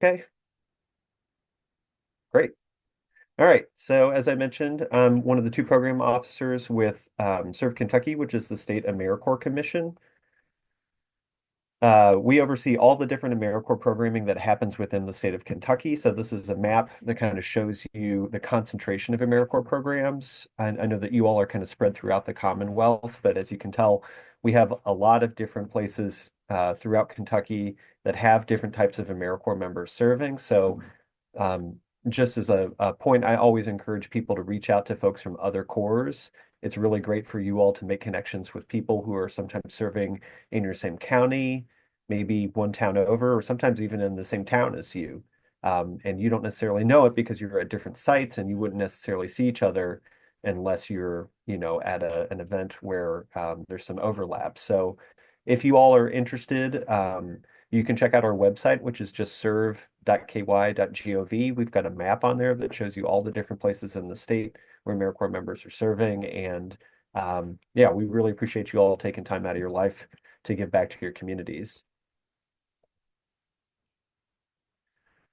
Okay, great. All right. So as I mentioned, I'm one of the two program officers with Serve Kentucky, which is the state AmeriCorps commission. We oversee all the different AmeriCorps programming that happens within the state of Kentucky. So this is a map that kind of shows you the concentration of AmeriCorps programs. I know that you all are kind of spread throughout the Commonwealth, but as you can tell, we have a lot of different places throughout Kentucky that have different types of AmeriCorps members serving. So um, just as a point, I always encourage people to reach out to folks from other corps. It's really great for you all to make connections with people who are sometimes serving in your same county, maybe one town over, or sometimes even in the same town as you. And you don't necessarily know it because you're at different sites and you wouldn't necessarily see each other unless you're, at an event where there's some overlap. So if you all are interested, you can check out our website, which is just serve.ky.gov. We've got a map on there that shows you all the different places in the state where AmeriCorps members are serving. And yeah, we really appreciate you all taking time out of your life to give back to your communities.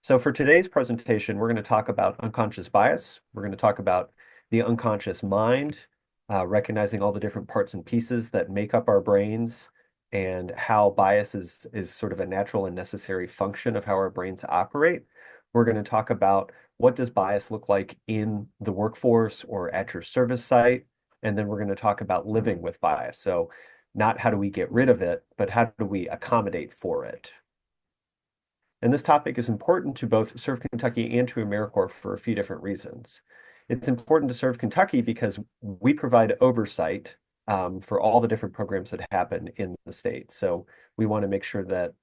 So for today's presentation, we're going to talk about unconscious bias. We're going to talk about the unconscious mind, recognizing all the different parts and pieces that make up our brains and how bias is sort of a natural and necessary function of how our brains operate. We're going to talk about what does bias look like in the workforce or at your service site. And then we're going to talk about living with bias. So not how do we get rid of it, but how do we accommodate for it? And this topic is important to both Serve Kentucky and to AmeriCorps for a few different reasons. It's important to Serve Kentucky because we provide oversight for all the different programs that happen in the state. So we want to make sure that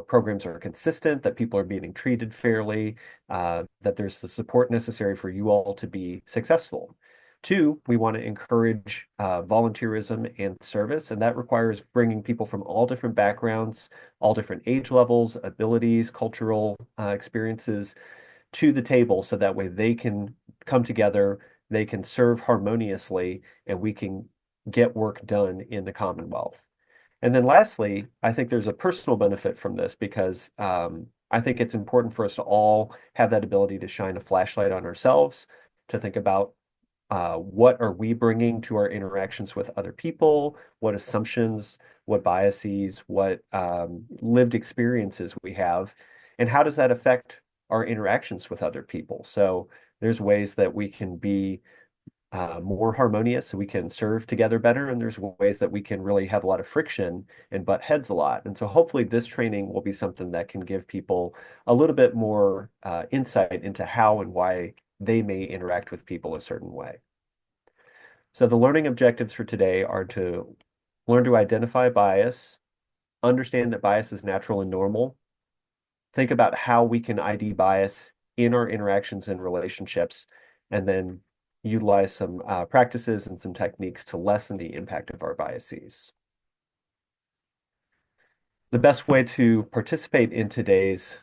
programs are consistent, that people are being treated fairly, that there's the support necessary for you all to be successful. Two, we want to encourage volunteerism and service, and that requires bringing people from all different backgrounds, all different age levels, abilities, cultural experiences to the table so that way they can come together, they can serve harmoniously, and we can get work done in the Commonwealth. And then lastly, I think there's a personal benefit from this because I think it's important for us to all have that ability to shine a flashlight on ourselves, to think about what are we bringing to our interactions with other people, what assumptions, what biases, what lived experiences we have, and how does that affect our interactions with other people. So there's ways that we can be more harmonious, so we can serve together better, and there's ways that we can really have a lot of friction and butt heads a lot. And so hopefully this training will be something that can give people a little bit more insight into how and why they may interact with people a certain way. So the learning objectives for today are to learn to identify bias, understand that bias is natural and normal, think about how we can ID bias in our interactions and relationships, and then utilize some practices and some techniques to lessen the impact of our biases. The best way to participate in today's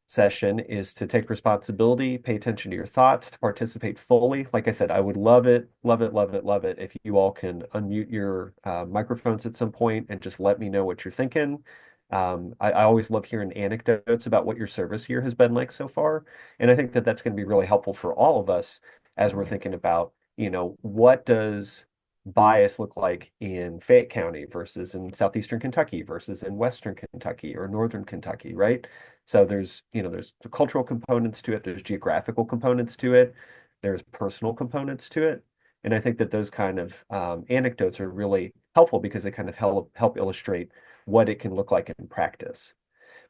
session is to take responsibility, pay attention to your thoughts, to participate fully. Like I said, I would love it, love it, love it, love it if you all can unmute your microphones at some point and just let me know what you're thinking. I always love hearing anecdotes about what your service year has been like so far. And I think that that's going to be really helpful for all of us as we're thinking about, what does bias look like in Fayette County versus in southeastern Kentucky versus in western Kentucky or northern Kentucky, right? So there's the cultural components to it, there's geographical components to it, there's personal components to it. And I think that those kind of anecdotes are really helpful because they kind of help illustrate what it can look like in practice.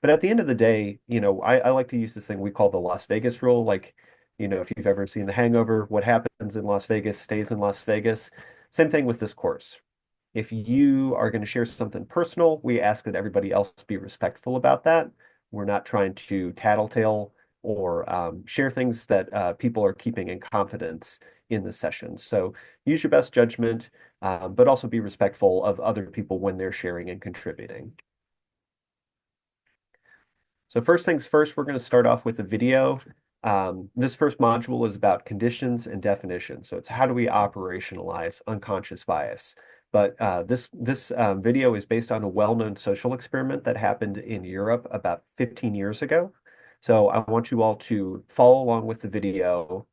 But at the end of the day, I like to use this thing we call the Las Vegas rule. Like, if you've ever seen The Hangover, what happens in Las Vegas stays in Las Vegas. Same thing with this course. If you are going to share something personal, we ask that everybody else be respectful about that. We're not trying to tattletale or share things that people are keeping in confidence in the session. So use your best judgment, but also be respectful of other people when they're sharing and contributing. So first things first, we're going to start off with a video. This first module is about conditions and definitions. So it's how do we operationalize unconscious bias? But this video is based on a well-known social experiment that happened in Europe about 15 years ago. So I want you all to follow along with the video,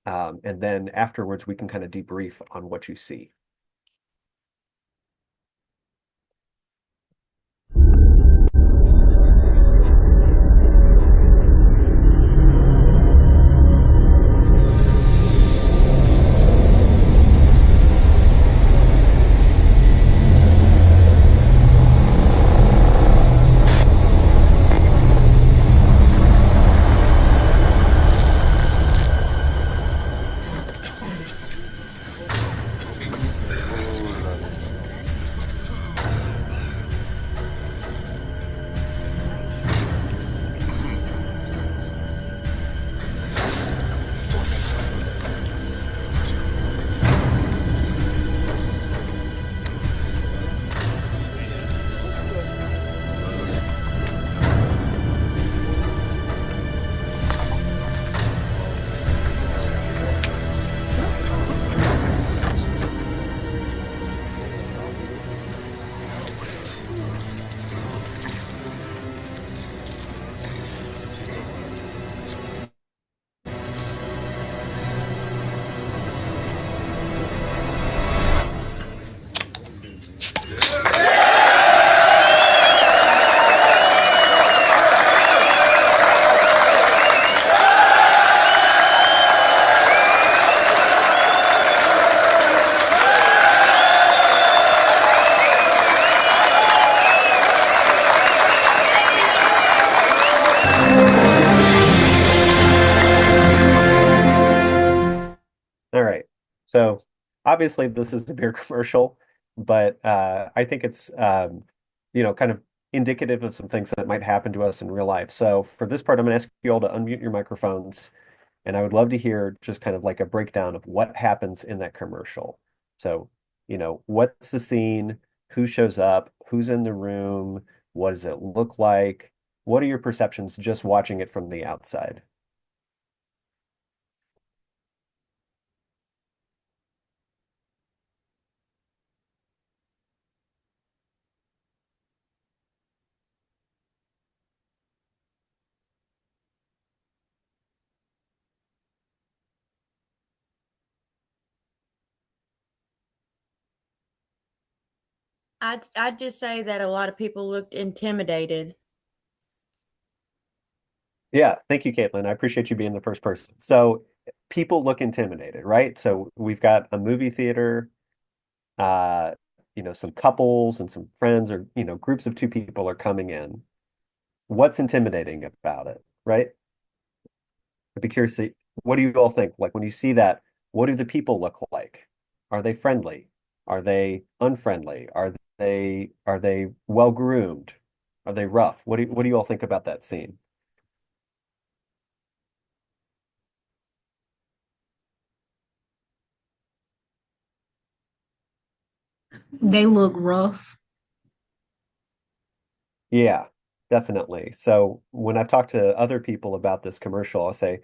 and then afterwards we can kind of debrief on what you see. All right. So obviously this is a beer commercial, but I think it's kind of indicative of some things that might happen to us in real life. So for this part, I'm going to ask you all to unmute your microphones, and I would love to hear just kind of like a breakdown of what happens in that commercial. So, what's the scene? Who shows up? Who's in the room? What does it look like? What are your perceptions just watching it from the outside? I'd just say that a lot of people looked intimidated. Yeah, thank you, Caitlin. I appreciate you being the first person. So people look intimidated, right? So we've got a movie theater, uh, some couples and some friends or, groups of two people are coming in. What's intimidating about it, right? I'd be curious to see, what do you all think? Like when you see that, what do the people look like? Are they friendly? Are they unfriendly? Are they well groomed? Are they rough? What do you all think about that scene? They look rough. Yeah, definitely. So when I've talked to other people about this commercial, I'll say,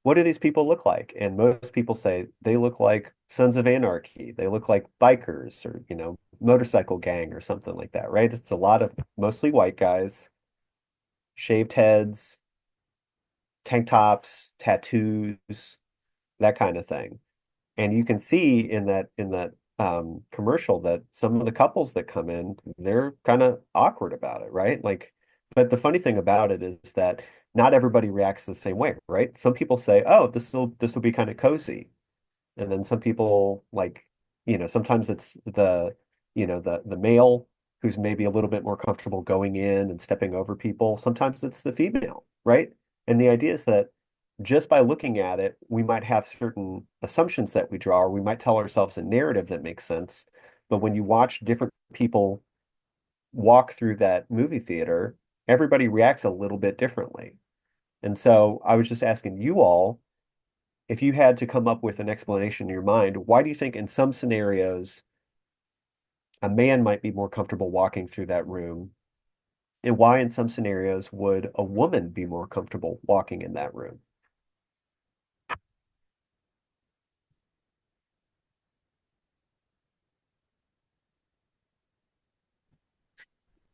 what do these people look like? And most people say they look like Sons of Anarchy. They look like bikers or, motorcycle gang or something like that, right? It's a lot of mostly white guys, shaved heads, tank tops, tattoos, that kind of thing. And you can see in that commercial that some of the couples that come in, they're kind of awkward about it, right? Like, but the funny thing about it is that not everybody reacts the same way, right? Some people say, "Oh, this will be kind of cozy," and then some people like, sometimes it's the male who's maybe a little bit more comfortable going in and stepping over people. Sometimes it's the female, right? And the idea is that just by looking at it, we might have certain assumptions that we draw, or we might tell ourselves a narrative that makes sense. But when you watch different people walk through that movie theater, everybody reacts a little bit differently. And so I was just asking you all, if you had to come up with an explanation in your mind, why do you think in some scenarios a man might be more comfortable walking through that room? And why in some scenarios would a woman be more comfortable walking in that room?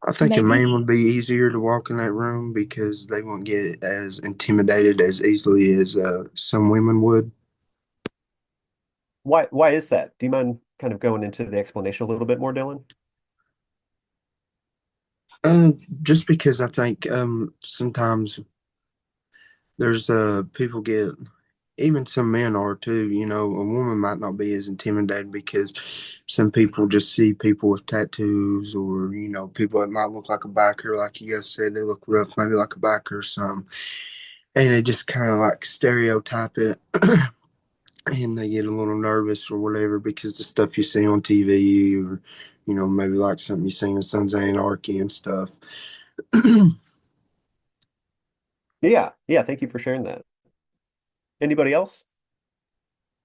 I think a man Maybe would be easier to walk in that room because they won't get as intimidated as easily as some women would. Why is that? Do you mind kind of going into the explanation a little bit more, Dylan? Uh, just because I think sometimes there's people get even some men are too, you know, a woman might not be as intimidated because some people just see people with tattoos or, you know, people that might look like a biker, like you guys said, they look rough, maybe like a biker or something. And they just kind of like stereotype it and they get a little nervous or whatever because the stuff you see on TV or, you know, maybe like something you see in Sons of Anarchy and stuff. Yeah, yeah, thank you for sharing that. Anybody else?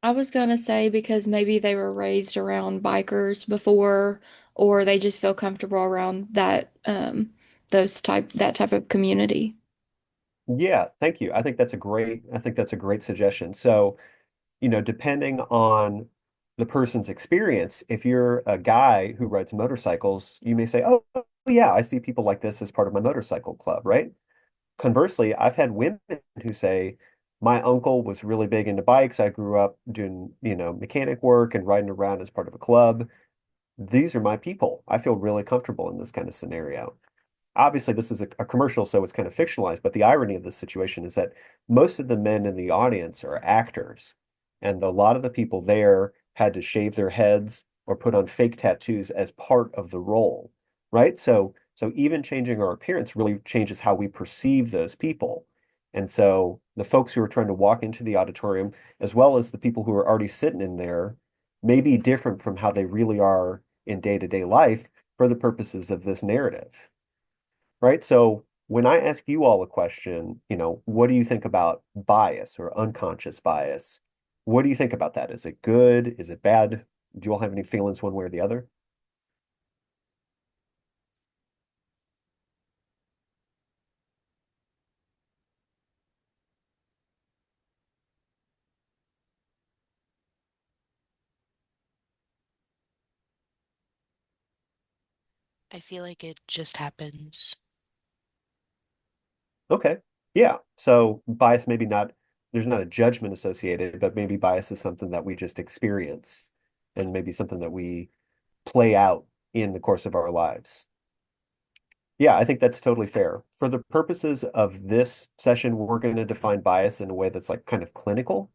I was gonna say because maybe they were raised around bikers before, or they just feel comfortable around that type of community. Yeah, thank you. I think that's a great suggestion. So, depending on the person's experience, if you're a guy who rides motorcycles, you may say, "Oh, yeah, I see people like this as part of my motorcycle club," right? Conversely, I've had women who say, "My uncle was really big into bikes. I grew up doing, mechanic work and riding around as part of a club. These are my people. I feel really comfortable in this kind of scenario." Obviously this is a commercial, so it's kind of fictionalized, but the irony of this situation is that most of the men in the audience are actors, and a lot of the people there had to shave their heads or put on fake tattoos as part of the role, right? So even changing our appearance really changes how we perceive those people. And so the folks who are trying to walk into the auditorium, as well as the people who are already sitting in there, may be different from how they really are in day-to-day life for the purposes of this narrative, right? So when I ask you all a question, what do you think about bias or unconscious bias? What do you think about that? Is it good? Is it bad? Do you all have any feelings one way or the other? I feel like it just happens. Okay. Yeah. So bias maybe not, there's not a judgment associated, but maybe bias is something that we just experience and maybe something that we play out in the course of our lives. Yeah, I think that's totally fair. For the purposes of this session, we're going to define bias in a way that's like kind of clinical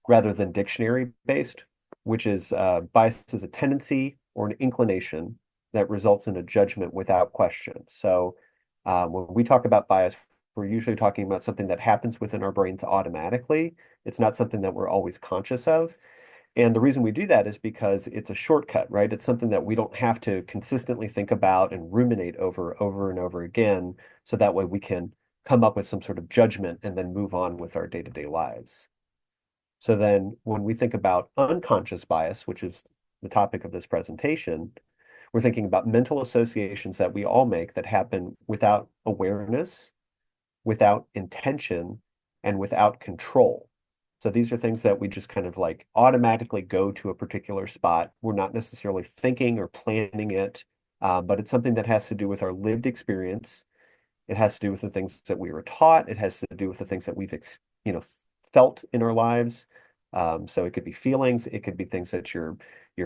rather than dictionary based, which is bias is a tendency or an inclination that results in a judgment without question. So when we talk about bias, we're usually talking about something that happens within our brains automatically. It's not something that we're always conscious of. And the reason we do that is because it's a shortcut, right? It's something that we don't have to consistently think about and ruminate over and over again. So that way we can come up with some sort of judgment and then move on with our day-to-day lives. So then when we think about unconscious bias, which is the topic of this presentation, we're thinking about mental associations that we all make that happen without awareness, without intention, and without control. So these are things that we just kind of like automatically go to a particular spot. We're not necessarily thinking or planning it, but it's something that has to do with our lived experience. It has to do with the things that we were taught. It has to do with the things that you know, felt in our lives. So it could be feelings. It could be things that your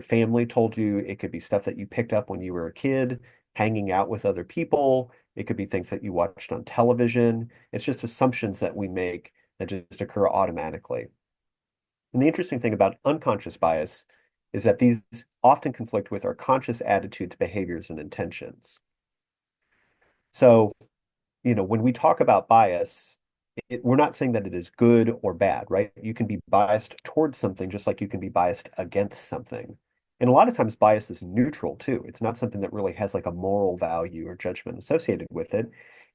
family told you. It could be stuff that you picked up when you were a kid, hanging out with other people. It could be things that you watched on television. It's just assumptions that we make that just occur automatically. And the interesting thing about unconscious bias is that these often conflict with our conscious attitudes, behaviors, and intentions. So when we talk about bias, we're not saying that it is good or bad, right? You can be biased towards something just like you can be biased against something. And a lot of times bias is neutral too. It's not something that really has like a moral value or judgment associated with it.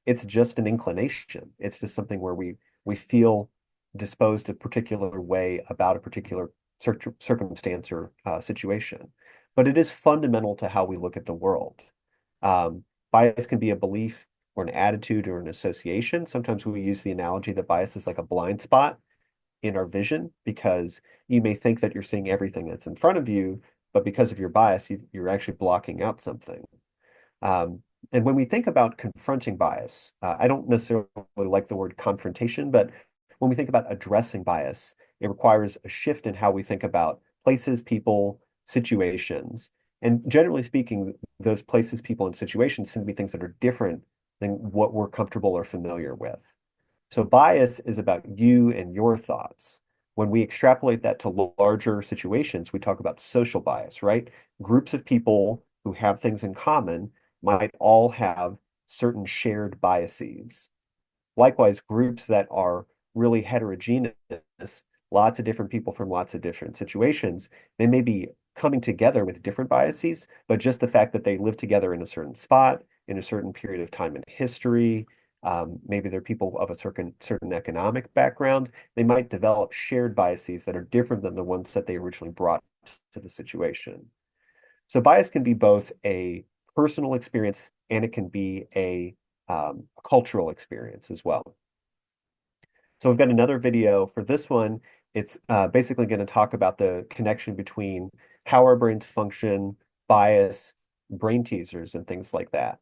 It's just an inclination. It's just something where we feel disposed a particular way about a particular circumstance or situation. But it is fundamental to how we look at the world. Bias can be a belief or an attitude or an association. Sometimes we use the analogy that bias is like a blind spot in our vision because you may think that you're seeing everything that's in front of you, but because of your bias, you're actually blocking out something. And when we think about confronting bias, I don't necessarily like the word confrontation, but when we think about addressing bias, it requires a shift in how we think about places, people, situations. And generally speaking, those places, people, and situations tend to be things that are different than what we're comfortable or familiar with. So bias is about you and your thoughts. When we extrapolate that to larger situations, we talk about social bias, right? Groups of people who have things in common might all have certain shared biases. Likewise, groups that are really heterogeneous, lots of different people from lots of different situations, they may be coming together with different biases, but just the fact that they live together in a certain spot, in a certain period of time in history, maybe they're people of a certain economic background, they might develop shared biases that are different than the ones that they originally brought to the situation. So bias can be both a personal experience and it can be a cultural experience as well. So we've got another video for this one. It's basically going to talk about the connection between how our brains function, bias, brain teasers, and things like that.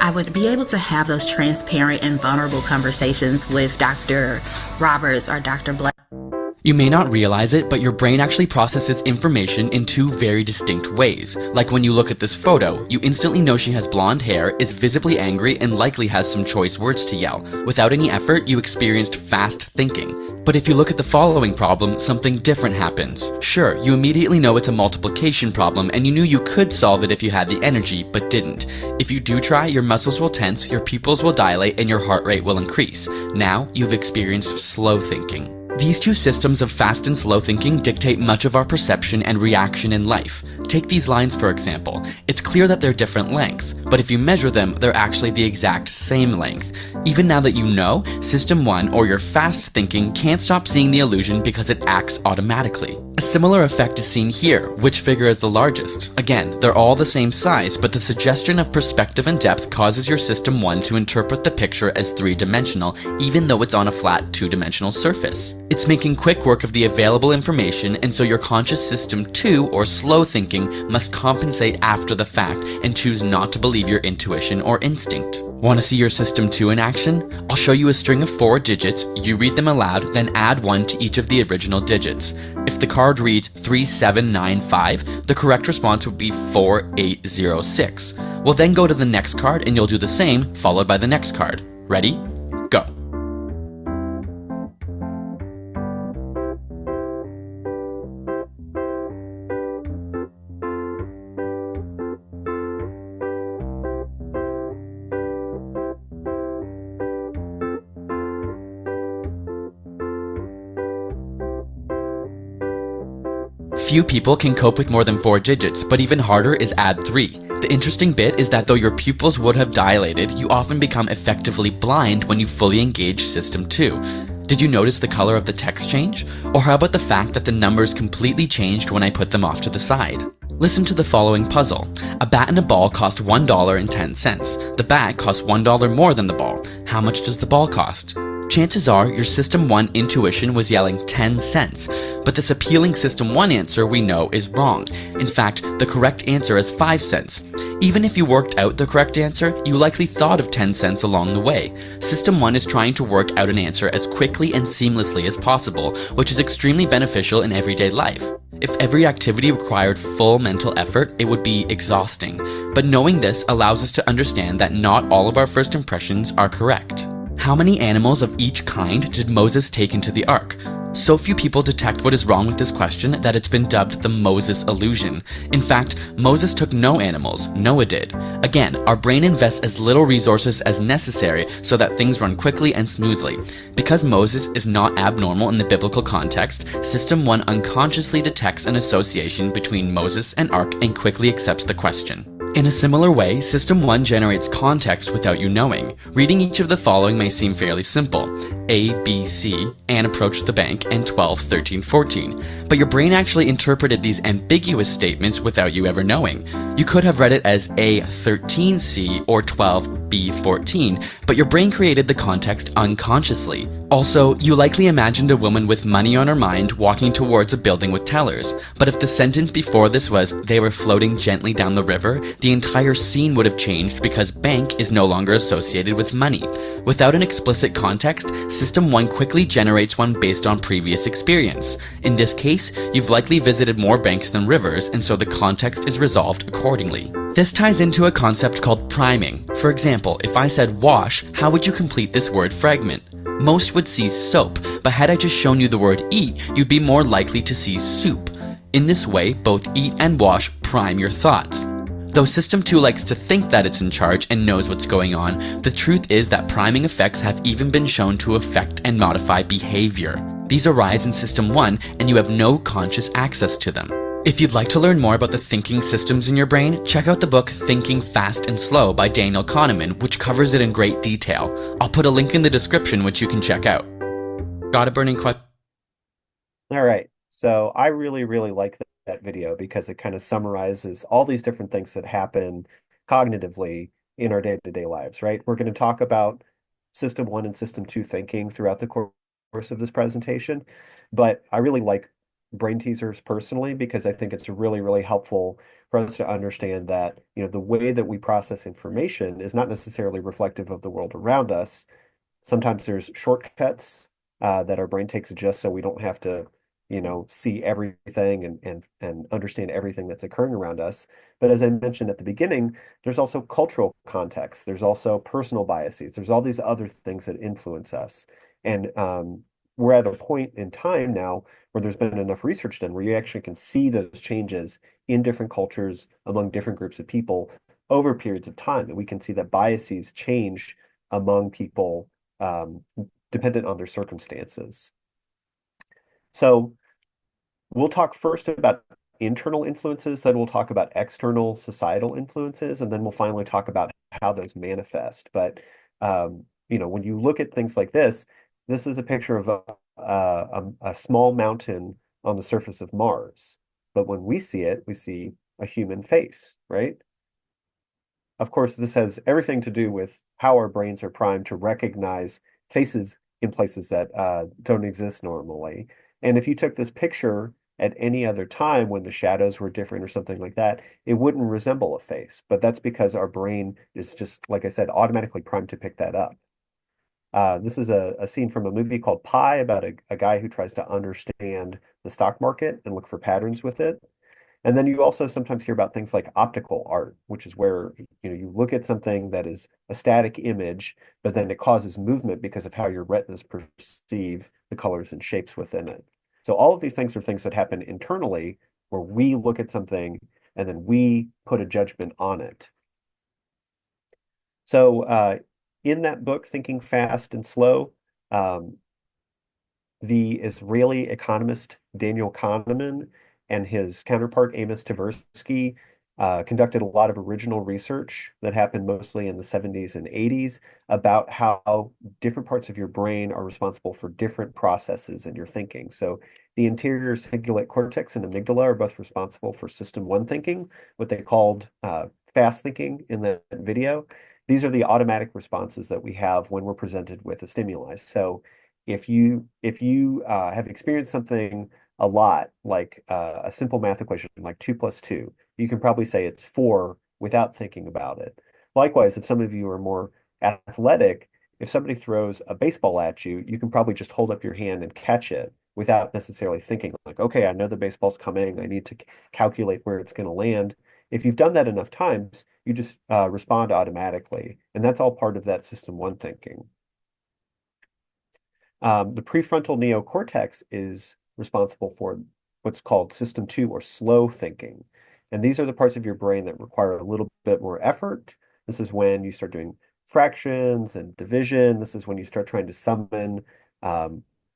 I would be able to have those transparent and vulnerable conversations with Dr. Roberts or Dr. Black. You may not realize it, but your brain actually processes information in two very distinct ways. Like when you look at this photo, you instantly know she has blonde hair, is visibly angry, and likely has some choice words to yell. Without any effort, you experienced fast thinking. But if you look at the following problem, something different happens. Sure, you immediately know it's a multiplication problem, and you knew you could solve it if you had the energy, but didn't. If you do try, your muscles will tense, your pupils will dilate, and your heart rate will increase. Now, you've experienced slow thinking. These two systems of fast and slow thinking dictate much of our perception and reaction in life. Take these lines for example. It's clear that they're different lengths, but if you measure them, they're actually the exact same length. Even now that you know, System 1 or your fast thinking can't stop seeing the illusion because it acts automatically. A similar effect is seen here. Which figure is the largest? Again, they're all the same size, but the suggestion of perspective and depth causes your System 1 to interpret the picture as three-dimensional, even though it's on a flat two-dimensional surface. It's making quick work of the available information, and so your conscious System 2, or slow thinking, must compensate after the fact and choose not to believe your intuition or instinct. Want to see your System 2 in action? I'll show you a string of 4 digits, you read them aloud, then add 1 to each of the original digits. If the card reads 3795, the correct response would be 4806. We'll then go to the next card and you'll do the same, followed by the next card. Ready? Go. Few people can cope with more than 4 digits, but even harder is add 3. The interesting bit is that though your pupils would have dilated, you often become effectively blind when you fully engage System 2. Did you notice the color of the text change? Or how about the fact that the numbers completely changed when I put them off to the side? Listen to the following puzzle. A bat and a ball cost $1.10. The bat costs $1 more than the ball. How much does the ball cost? Chances are your System 1 intuition was yelling 10 cents, but this appealing System 1 answer we know is wrong. In fact, the correct answer is 5 cents. Even if you worked out the correct answer, you likely thought of 10 cents along the way. System 1 is trying to work out an answer as quickly and seamlessly as possible, which is extremely beneficial in everyday life. If every activity required full mental effort, it would be exhausting. But knowing this allows us to understand that not all of our first impressions are correct. How many animals of each kind did Moses take into the ark? So few people detect what is wrong with this question that it's been dubbed the Moses illusion. In fact, Moses took no animals, Noah did. Again, our brain invests as little resources as necessary so that things run quickly and smoothly. Because Moses is not abnormal in the biblical context, System 1 unconsciously detects an association between Moses and ark and quickly accepts the question. In a similar way, System 1 generates context without you knowing. Reading each of the following may seem fairly simple. A, B, C, Anne approached the bank, and 12, 13, 14. But your brain actually interpreted these ambiguous statements without you ever knowing. You could have read it as A, 13, C, or 12, B14, but your brain created the context unconsciously. Also, you likely imagined a woman with money on her mind walking towards a building with tellers, but if the sentence before this was, they were floating gently down the river, the entire scene would have changed because bank is no longer associated with money. Without an explicit context, System 1 quickly generates one based on previous experience. In this case, you've likely visited more banks than rivers, and so the context is resolved accordingly. This ties into a concept called priming. For example, if I said wash, how would you complete this word fragment? Most would see soap, but had I just shown you the word eat, you'd be more likely to see soup. In this way, both eat and wash prime your thoughts. Though System 2 likes to think that it's in charge and knows what's going on, the truth is that priming effects have even been shown to affect and modify behavior. These arise in System 1, and you have no conscious access to them. If you'd like to learn more about the thinking systems in your brain, check out the book Thinking Fast and Slow by Daniel Kahneman, which covers it in great detail. I'll put a link in the description which you can check out. Got a burning question? All right. So I really, really like that video because it kind of summarizes all these different things that happen cognitively in our day-to-day lives, right? We're going to talk about System 1 and System 2 thinking throughout the course of this presentation, but I really like brain teasers personally because I think it's really, really helpful for us to understand that, the way that we process information is not necessarily reflective of the world around us. Sometimes there's shortcuts that our brain takes just so we don't have to, see everything and understand everything that's occurring around us. But as I mentioned at the beginning, there's also cultural context. There's also personal biases. There's all these other things that influence us. And we're at a point in time now where there's been enough research done where you actually can see those changes in different cultures among different groups of people over periods of time. And we can see that biases change among people dependent on their circumstances. So we'll talk first about internal influences, then we'll talk about external societal influences, and then we'll finally talk about how those manifest. But when you look at things like this is a picture of a small mountain on the surface of Mars. But when we see it, we see a human face, right? Of course, this has everything to do with how our brains are primed to recognize faces in places that don't exist normally. And if you took this picture at any other time when the shadows were different or something like that, it wouldn't resemble a face. But that's because our brain is just, like I said, automatically primed to pick that up. This is a scene from a movie called Pi about a guy who tries to understand the stock market and look for patterns with it. And then you also sometimes hear about things like optical art, which is where you look at something that is a static image, but then it causes movement because of how your retinas perceive the colors and shapes within it. So all of these things are things that happen internally where we look at something and then we put a judgment on it. So in that book, Thinking Fast and Slow, the Israeli economist Daniel Kahneman and his counterpart Amos Tversky conducted a lot of original research that happened mostly in the 70s and 80s about how different parts of your brain are responsible for different processes in your thinking. So the anterior cingulate cortex and amygdala are both responsible for System 1 thinking, what they called fast thinking in that video. These are the automatic responses that we have when we're presented with a stimuli. So if you have experienced something a lot, like a simple math equation, like 2 plus 2, you can probably say it's 4 without thinking about it. Likewise, if some of you are more athletic, if somebody throws a baseball at you, you can probably just hold up your hand and catch it without necessarily thinking like, okay, I know the baseball's coming. I need to calculate where it's going to land. If you've done that enough times, you just respond automatically. And that's all part of that System 1 thinking. The prefrontal neocortex is responsible for what's called System 2 or slow thinking. And these are the parts of your brain that require a little bit more effort. This is when you start doing fractions and division. This is when you start trying to summon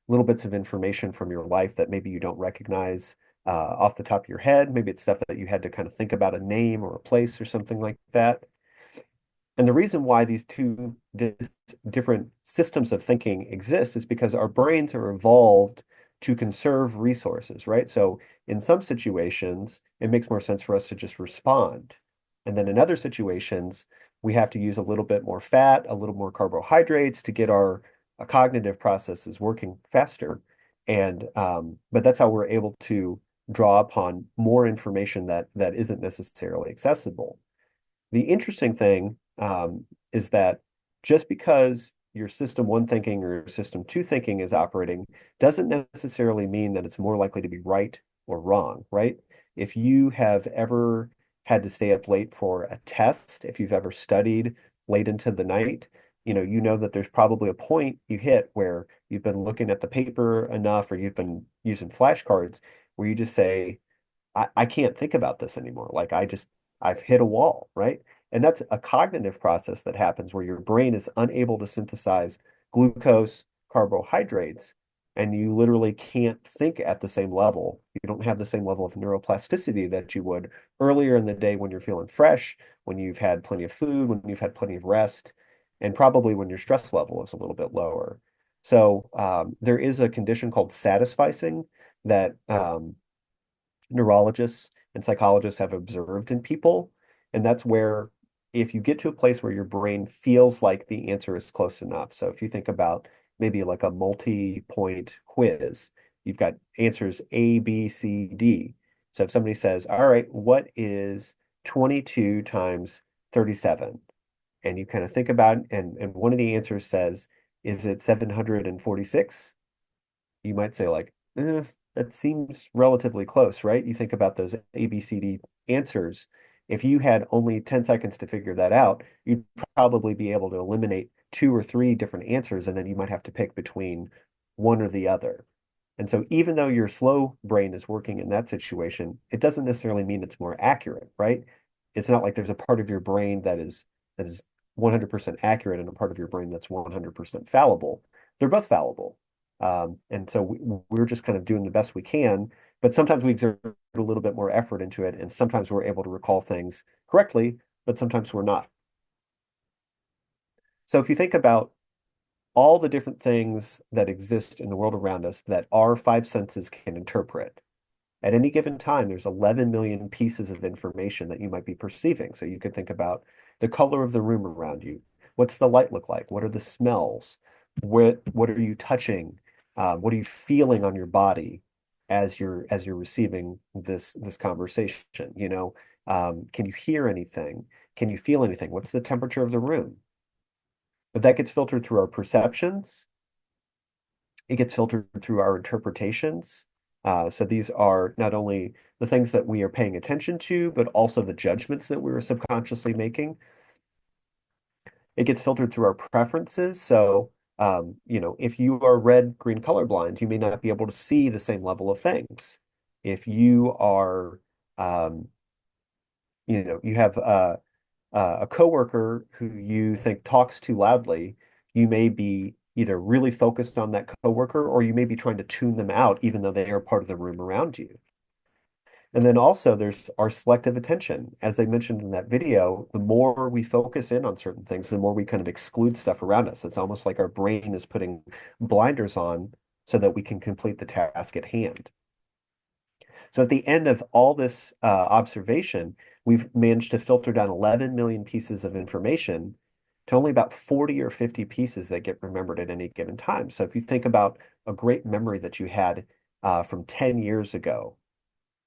little bits of information from your life that maybe you don't recognize off the top of your head. Maybe it's stuff that you had to kind of think about a name or a place or something like that. And the reason why these two different systems of thinking exist is because our brains are evolved to conserve resources, right? So in some situations, it makes more sense for us to just respond. And then in other situations, we have to use a little bit more fat, a little more carbohydrates to get our cognitive processes working faster. And but that's how we're able to draw upon more information that isn't necessarily accessible. The interesting thing is that just because your system one thinking or system two thinking is operating doesn't necessarily mean that it's more likely to be right or wrong, right? If you have ever had to stay up late for a test, if you've ever studied late into the night, you know that there's probably a point you hit where you've been looking at the paper enough or you've been using flashcards where you just say, I can't think about this anymore. Like I've hit a wall, right? And that's a cognitive process that happens where your brain is unable to synthesize glucose, carbohydrates, and you literally can't think at the same level. You don't have the same level of neuroplasticity that you would earlier in the day when you're feeling fresh, when you've had plenty of food, when you've had plenty of rest, and probably when your stress level is a little bit lower. So there is a condition called satisficing that neurologists and psychologists have observed in people. And that's where, if you get to a place where your brain feels like the answer is close enough. So if you think about maybe like a multi-point quiz, you've got answers A, B, C, D. So if somebody says, all right, what is 22 times 37? And you kind of think about it, and one of the answers says, is it 746? You might say like, that seems relatively close, right? You think about those A, B, C, D answers. If you had only 10 seconds to figure that out, you'd probably be able to eliminate two or three different answers, and then you might have to pick between one or the other. And so even though your slow brain is working in that situation, it doesn't necessarily mean it's more accurate, right? It's not like there's a part of your brain that is 100% accurate and a part of your brain that's 100% fallible. They're both fallible. And so we're just kind of doing the best we can, but sometimes we exert a little bit more effort into it, and sometimes we're able to recall things correctly, but sometimes we're not. So if you think about all the different things that exist in the world around us that our five senses can interpret, at any given time, there's 11 million pieces of information that you might be perceiving. So you could think about the color of the room around you. What's the light look like? What are the smells? What are you touching? What are you feeling on your body as you're receiving this conversation? Can you hear anything? Can you feel anything? What's the temperature of the room? But that gets filtered through our perceptions. It gets filtered through our interpretations. So these are not only the things that we are paying attention to, but also the judgments that we were subconsciously making. It gets filtered through our preferences. So, if you are red, green colorblind, you may not be able to see the same level of things. If you are, you have a coworker who you think talks too loudly, you may be either really focused on that coworker or you may be trying to tune them out, even though they are part of the room around you. And then also there's our selective attention. As I mentioned in that video, the more we focus in on certain things, the more we kind of exclude stuff around us. It's almost like our brain is putting blinders on so that we can complete the task at hand. So at the end of all this observation, we've managed to filter down 11 million pieces of information to only about 40 or 50 pieces that get remembered at any given time. So if you think about a great memory that you had from 10 years ago,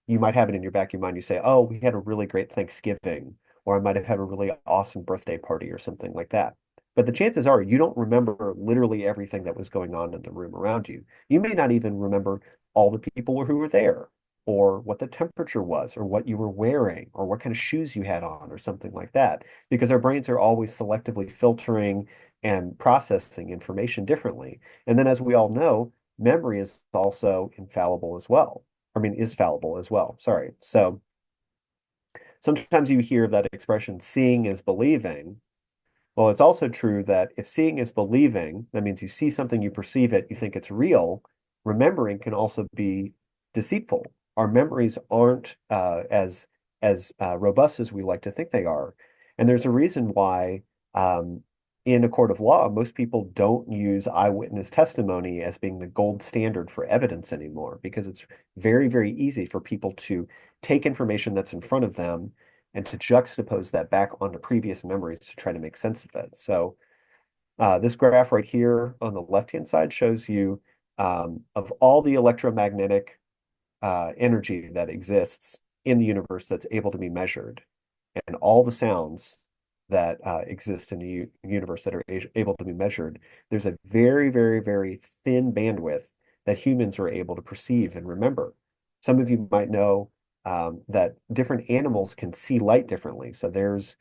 you might have it in your back of your mind. You say, oh, we had a really great Thanksgiving, or I might have had a really awesome birthday party or something like that. But the chances are you don't remember literally everything that was going on in the room around you. You may not even remember all the people who were there, or what the temperature was, or what you were wearing, or what kind of shoes you had on, or something like that. Because our brains are always selectively filtering and processing information differently. And then, as we all know, memory is also infallible as well. I mean, is fallible as well. Sorry. So sometimes you hear that expression, seeing is believing. Well, it's also true that if seeing is believing, that means you see something, you perceive it, you think it's real. Remembering can also be deceitful. Our memories aren't as robust as we like to think they are. And there's a reason why in a court of law, most people don't use eyewitness testimony as being the gold standard for evidence anymore, because it's very, very easy for people to take information that's in front of them and to juxtapose that back onto previous memories to try to make sense of it. So this graph right here on the left-hand side shows you of all the electromagnetic energy that exists in the universe that's able to be measured, and all the sounds that exist in the universe that are able to be measured, there's a very, very, very thin bandwidth that humans are able to perceive and remember. Some of you might know that different animals can see light differently. So there's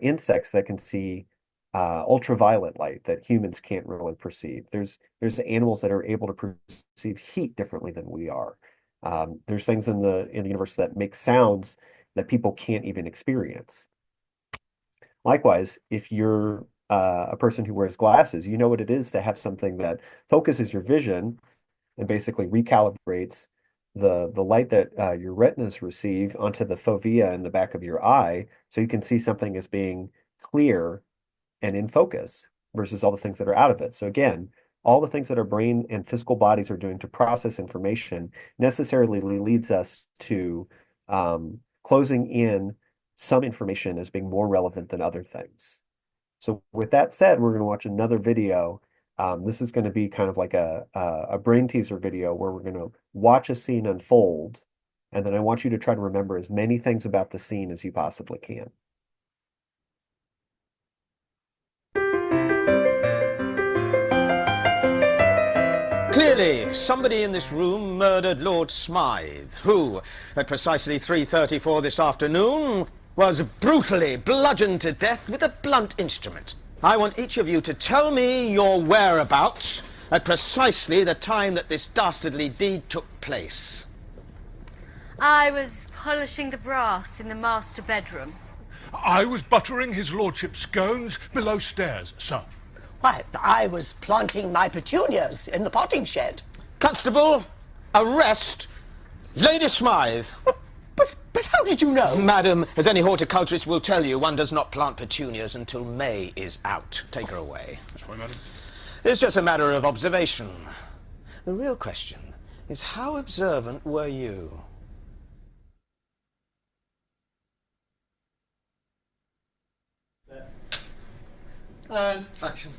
insects that can see ultraviolet light that humans can't really perceive. There's animals that are able to perceive heat differently than we are. There's things in the universe that make sounds that people can't even experience. Likewise, if you're a person who wears glasses, you know what it is to have something that focuses your vision and basically recalibrates the light that your retinas receive onto the fovea in the back of your eye, so you can see something as being clear and in focus versus all the things that are out of it. So again, all the things that our brain and physical bodies are doing to process information necessarily leads us to closing in some information as being more relevant than other things. So with that said, we're going to watch another video. This is going to be kind of like a brain teaser video where we're going to watch a scene unfold, and then I want you to try to remember as many things about the scene as you possibly can. Clearly, somebody in this room murdered Lord Smythe, who, at precisely 3:34 this afternoon, was brutally bludgeoned to death with a blunt instrument. I want each of you to tell me your whereabouts at precisely the time that this dastardly deed took place. I was polishing the brass in the master bedroom. I was buttering his lordship's scones below stairs, sir. Why, I was planting my petunias in the potting shed. Constable, arrest Lady Smythe. But how did you know? Madam, as any horticulturist will tell you, one does not plant petunias until May is out. Take her away. That's right, madam. It's just a matter of observation. The real question is, how observant were you? Action.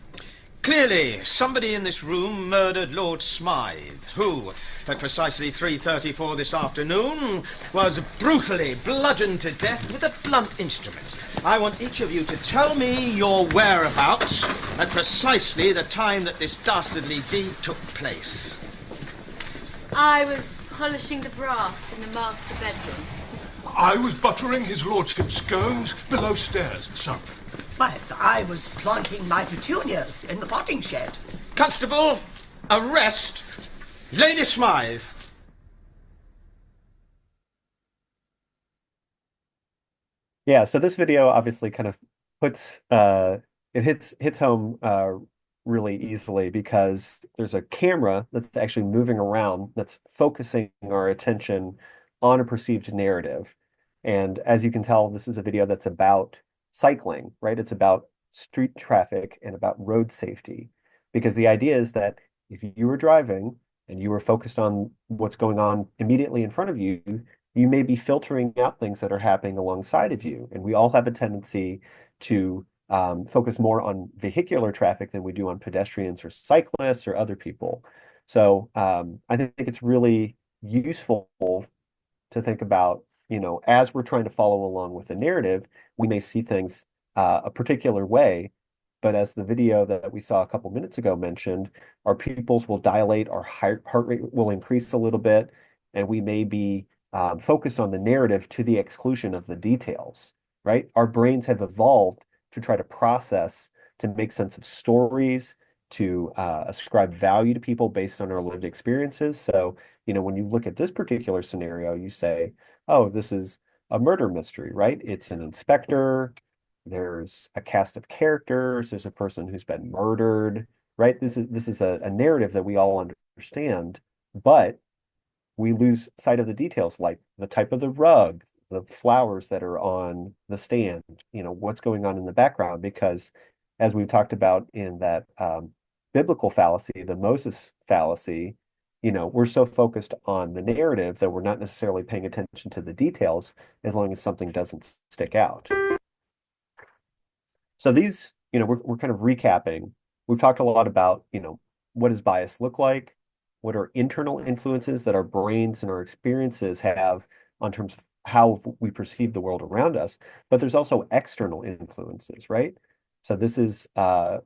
Clearly, somebody in this room murdered Lord Smythe, who, at precisely 3:34 this afternoon, was brutally bludgeoned to death with a blunt instrument. I want each of you to tell me your whereabouts at precisely the time that this dastardly deed took place. I was polishing the brass in the master bedroom. I was buttering his lordship's scones below stairs, sir. Why, I was planting my petunias in the potting shed. Constable, arrest Lady Smythe. Yeah, so this video obviously kind of puts it hits home really easily because there's a camera that's actually moving around that's focusing our attention on a perceived narrative. And as you can tell, this is a video that's about cycling, right? It's about street traffic and about road safety. Because the idea is that if you were driving and you were focused on what's going on immediately in front of you, you may be filtering out things that are happening alongside of you. And we all have a tendency to focus more on vehicular traffic than we do on pedestrians or cyclists or other people. So I think it's really useful to think about, as we're trying to follow along with the narrative, we may see things a particular way, but as the video that we saw a couple minutes ago mentioned, our pupils will dilate, our heart rate will increase a little bit, and we may be focused on the narrative to the exclusion of the details, right? Our brains have evolved to try to process, to make sense of stories, to ascribe value to people based on our lived experiences. So, when you look at this particular scenario, you say, oh, this is a murder mystery, right? It's an inspector, there's a cast of characters, there's a person who's been murdered, right? This is a narrative that we all understand, but we lose sight of the details, like the type of the rug, the flowers that are on the stand, what's going on in the background, because as we talked about in that biblical fallacy, the Moses fallacy, we're so focused on the narrative that we're not necessarily paying attention to the details as long as something doesn't stick out. So these, we're kind of recapping. We've talked a lot about, what does bias look like? What are internal influences that our brains and our experiences have on terms of how we perceive the world around us? But there's also external influences, right? So this is an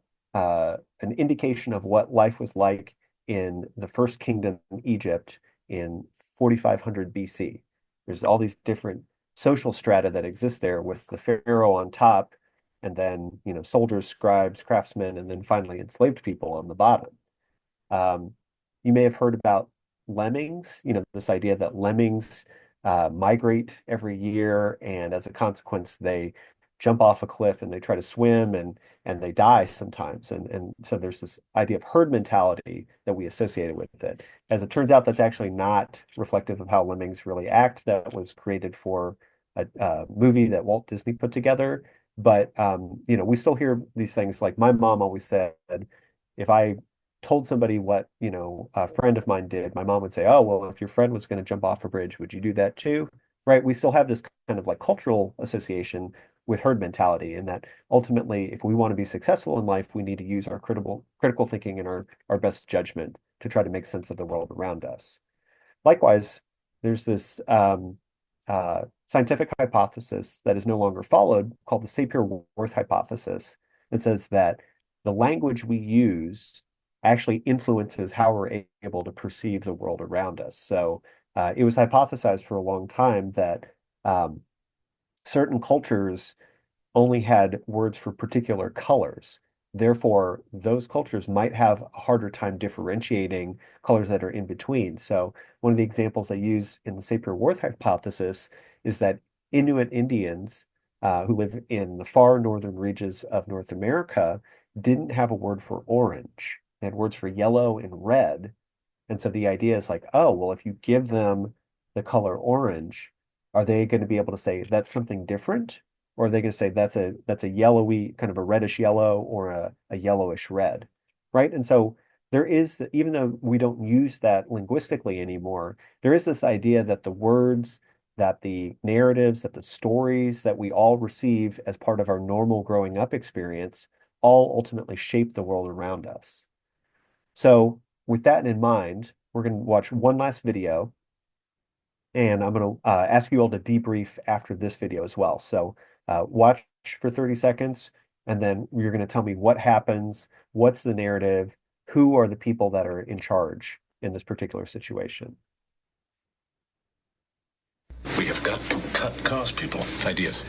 indication of what life was like in the first kingdom, Egypt, in 4500 BC. There's all these different social strata that exist there with the pharaoh on top, and then, soldiers, scribes, craftsmen, and then finally enslaved people on the bottom. Um, you may have heard about lemmings, this idea that lemmings migrate every year, and as a consequence, they jump off a cliff and they try to swim and they die sometimes. And so there's this idea of herd mentality that we associated with it. As it turns out, that's actually not reflective of how lemmings really act. That was created for a movie that Walt Disney put together. But we still hear these things. Like my mom always said, if I told somebody what, a friend of mine did, my mom would say, "Oh, well, if your friend was going to jump off a bridge, would you do that too?" Right? We still have this kind of like cultural association with herd mentality, and that ultimately, if we want to be successful in life, we need to use our critical thinking and our best judgment to try to make sense of the world around us. Likewise, there's this scientific hypothesis that is no longer followed called the Sapir-Whorf hypothesis. It says that the language we use actually influences how we're able to perceive the world around us. So it was hypothesized for a long time that certain cultures only had words for particular colors. Therefore, those cultures might have a harder time differentiating colors that are in between. So, one of the examples I use in the Sapir-Whorf hypothesis is that Inuit Indians who live in the far northern reaches of North America didn't have a word for orange. They had words for yellow and red. And so the idea is like, oh, well, if you give them the color orange, are they going to be able to say that's something different? Or are they going to say that's a yellowy, kind of a reddish yellow or a yellowish red, right? And so there is, even though we don't use that linguistically anymore, there is this idea that the words, that the narratives, that the stories that we all receive as part of our normal growing up experience all ultimately shape the world around us. So with that in mind, we're going to watch one last video, and I'm going to ask you all to debrief after this video as well. So watch for 30 seconds, and then you're going to tell me what happens, what's the narrative, who are the people that are in charge in this particular situation. We have got to cut costs, people. Ideas.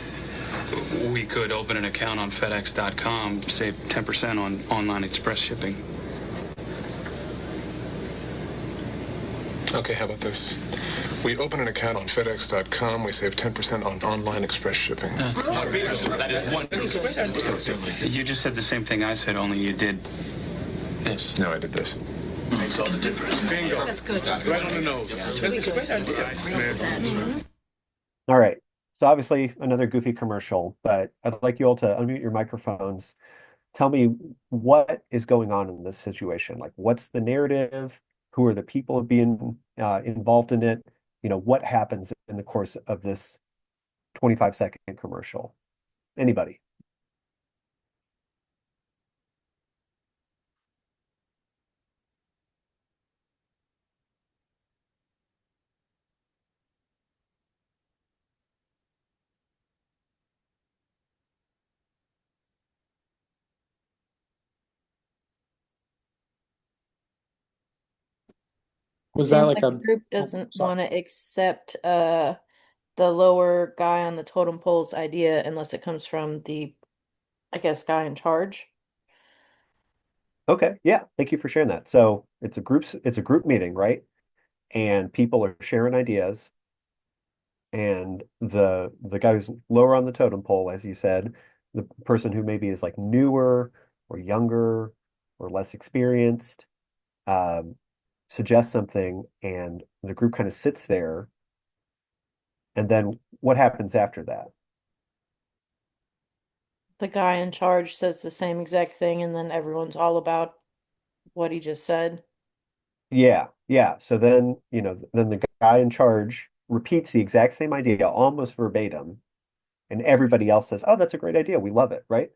We could open an account on FedEx.com, save 10% on online express shipping. Okay, how about this? We open an account on FedEx.com, we save 10% on online express shipping. That is one. You just said the same thing I said, only you did this. No, I did this. Makes all the difference. Bingo. That's good. Right on the nose. That's really good. Great idea. All right. So obviously another goofy commercial, but I'd like you all to unmute your microphones. Tell me what is going on in this situation. Like, what's the narrative? Who are the people being involved in it? What happens in the course of this 25-second commercial? Anybody? Was that Seems like like a the group oh, doesn't sorry. want to accept the lower guy on the totem pole's idea unless it comes from the, I guess, guy in charge. Okay, yeah, thank you for sharing that. So it's a group meeting, right? And people are sharing ideas, and the guy who's lower on the totem pole, as you said, the person who maybe is like newer or younger or less experienced, um, suggests something, and the group kind of sits there. And then what happens after that? The guy in charge says the same exact thing, and then everyone's all about what he just said. Yeah, Yeah, so then, then the guy in charge repeats the exact same idea almost verbatim, and everybody else says, "Oh, that's a great idea. We love it," right?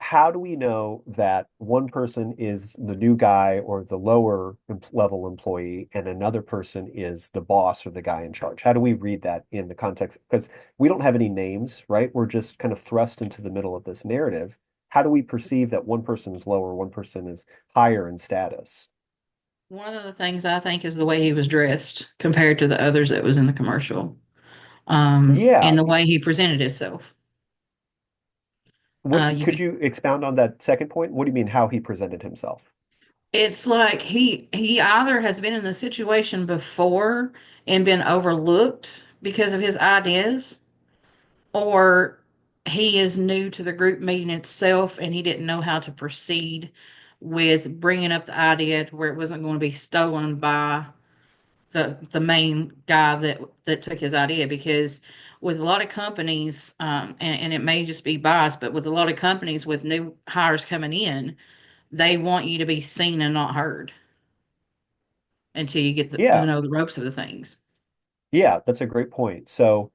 How do we know that one person is the new guy or the lower level employee and another person is the boss or the guy in charge? How do we read that in the context? Because we don't have any names, right? We're just kind of thrust into the middle of this narrative. How do we perceive that one person is lower, one person is higher in status? One of the things I think is the way he was dressed compared to the others that was in the commercial, and Yeah. the way he presented himself. What You could could, you expound on that second point? What do you mean how he presented himself? it's like he either has been in the situation before and been overlooked because of his ideas, or he is new to the group meeting itself and he didn't know how to proceed with bringing up the idea to where it wasn't going to be stolen by the main guy that took his idea. Because with a lot of companies, and it may just be biased, but with a lot of companies with new hires coming in, they want you to be seen and not heard until you get to Yeah. know the ropes of the things. Yeah, that's a great point. So,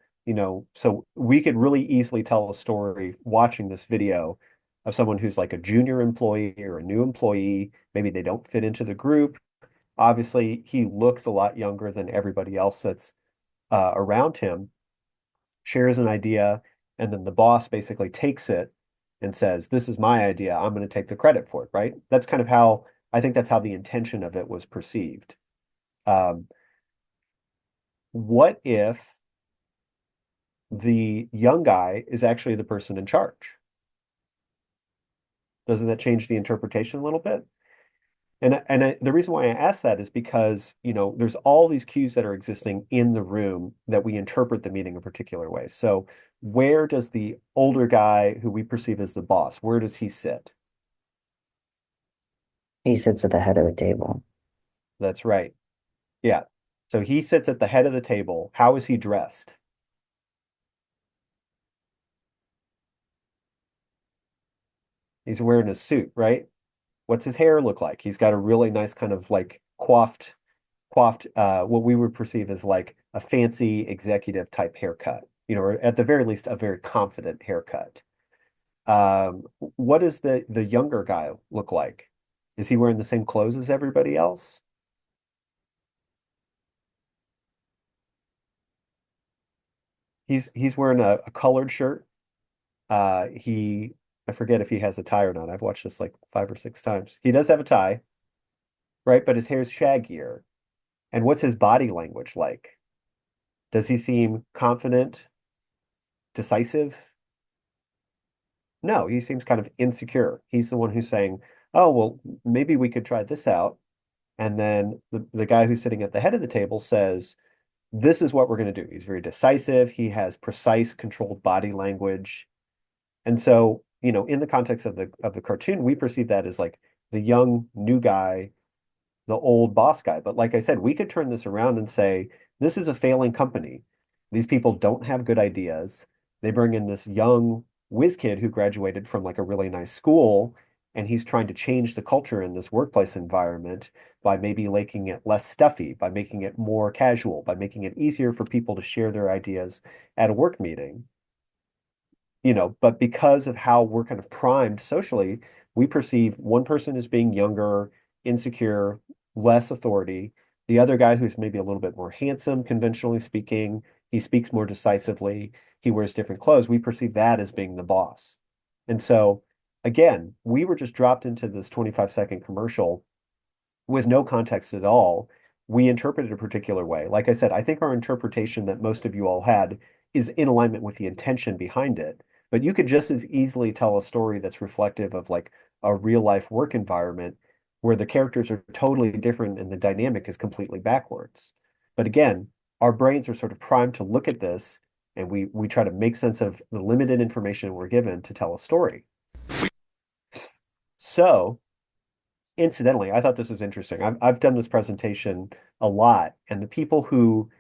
so we could really easily tell a story watching this video of someone who's like a junior employee or a new employee. Maybe they don't fit into the group. Obviously, he looks a lot younger than everybody else that's around him, shares an idea, and then the boss basically takes it and says, "This is my idea. I'm going to take the credit for it," right? That's kind of how I think that's how the intention of it was perceived. Um, what if the young guy is actually the person in charge? Doesn't that change the interpretation a little bit? The reason why I ask that is because, there's all these cues that are existing in the room that we interpret the meaning in particular ways. So where does the older guy who we perceive as the boss, where does he sit? He sits at the head of the table. That's right. Yeah. So he sits at the head of the table. How is he dressed? He's wearing a suit, right? What's his hair look like? He's got a really nice kind of like coiffed, what we would perceive as like a fancy executive type haircut, or at the very least, a very confident haircut. What does the younger guy look like? Is he wearing the same clothes as everybody else? He's wearing a colored shirt. He I forget if he has a tie or not. I've watched this like 5 or 6 times. He does have a tie, right? But his hair's shaggier. And what's his body language like? Does he seem confident, decisive? No, he seems kind of insecure. He's the one who's saying, "Oh, well, maybe we could try this out." And then the guy who's sitting at the head of the table says, "This is what we're going to do." He's very decisive. He has precise, controlled body language. And so, in the context of the cartoon, we perceive that as like the young new guy, the old boss guy. But like I said, we could turn this around and say, this is a failing company. These people don't have good ideas. They bring in this young whiz kid who graduated from like a really nice school, and he's trying to change the culture in this workplace environment by maybe making it less stuffy, by making it more casual, by making it easier for people to share their ideas at a work meeting. But because of how we're kind of primed socially, we perceive one person as being younger, insecure, less authority. The other guy who's maybe a little bit more handsome, conventionally speaking, he speaks more decisively, he wears different clothes. We perceive that as being the boss. And so, again, we were just dropped into this 25-second commercial with no context at all. We interpreted a particular way. Like I said, I think our interpretation that most of you all had is in alignment with the intention behind it. But you could just as easily tell a story that's reflective of like a real life work environment where the characters are totally different and the dynamic is completely backwards. But again, our brains are sort of primed to look at this and we try to make sense of the limited information we're given to tell a story. So incidentally, I thought this was interesting. I've done this presentation a lot, and the people who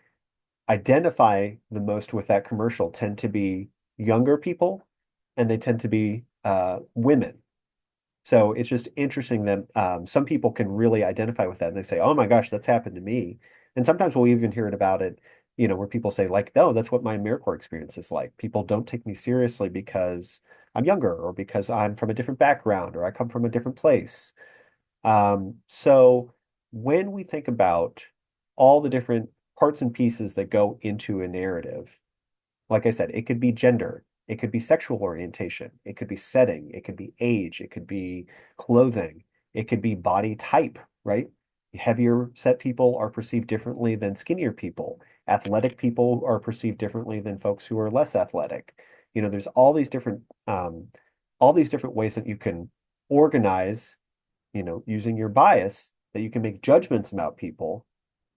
identify the most with that commercial tend to be younger people, and they tend to be women. So it's just interesting that some people can really identify with that and they say, oh my gosh, that's happened to me. And sometimes we'll even hear it about it, where people say like, no, that's what my AmeriCorps experience is like. People don't take me seriously because I'm younger or because I'm from a different background or I come from a different place. So when we think about all the different parts and pieces that go into a narrative, like I said, it could be gender, it could be sexual orientation, it could be setting, it could be age, it could be clothing, it could be body type, right? Heavier set people are perceived differently than skinnier people. Athletic people are perceived differently than folks who are less athletic. There's all these different ways that you can organize, using your bias, that you can make judgments about people.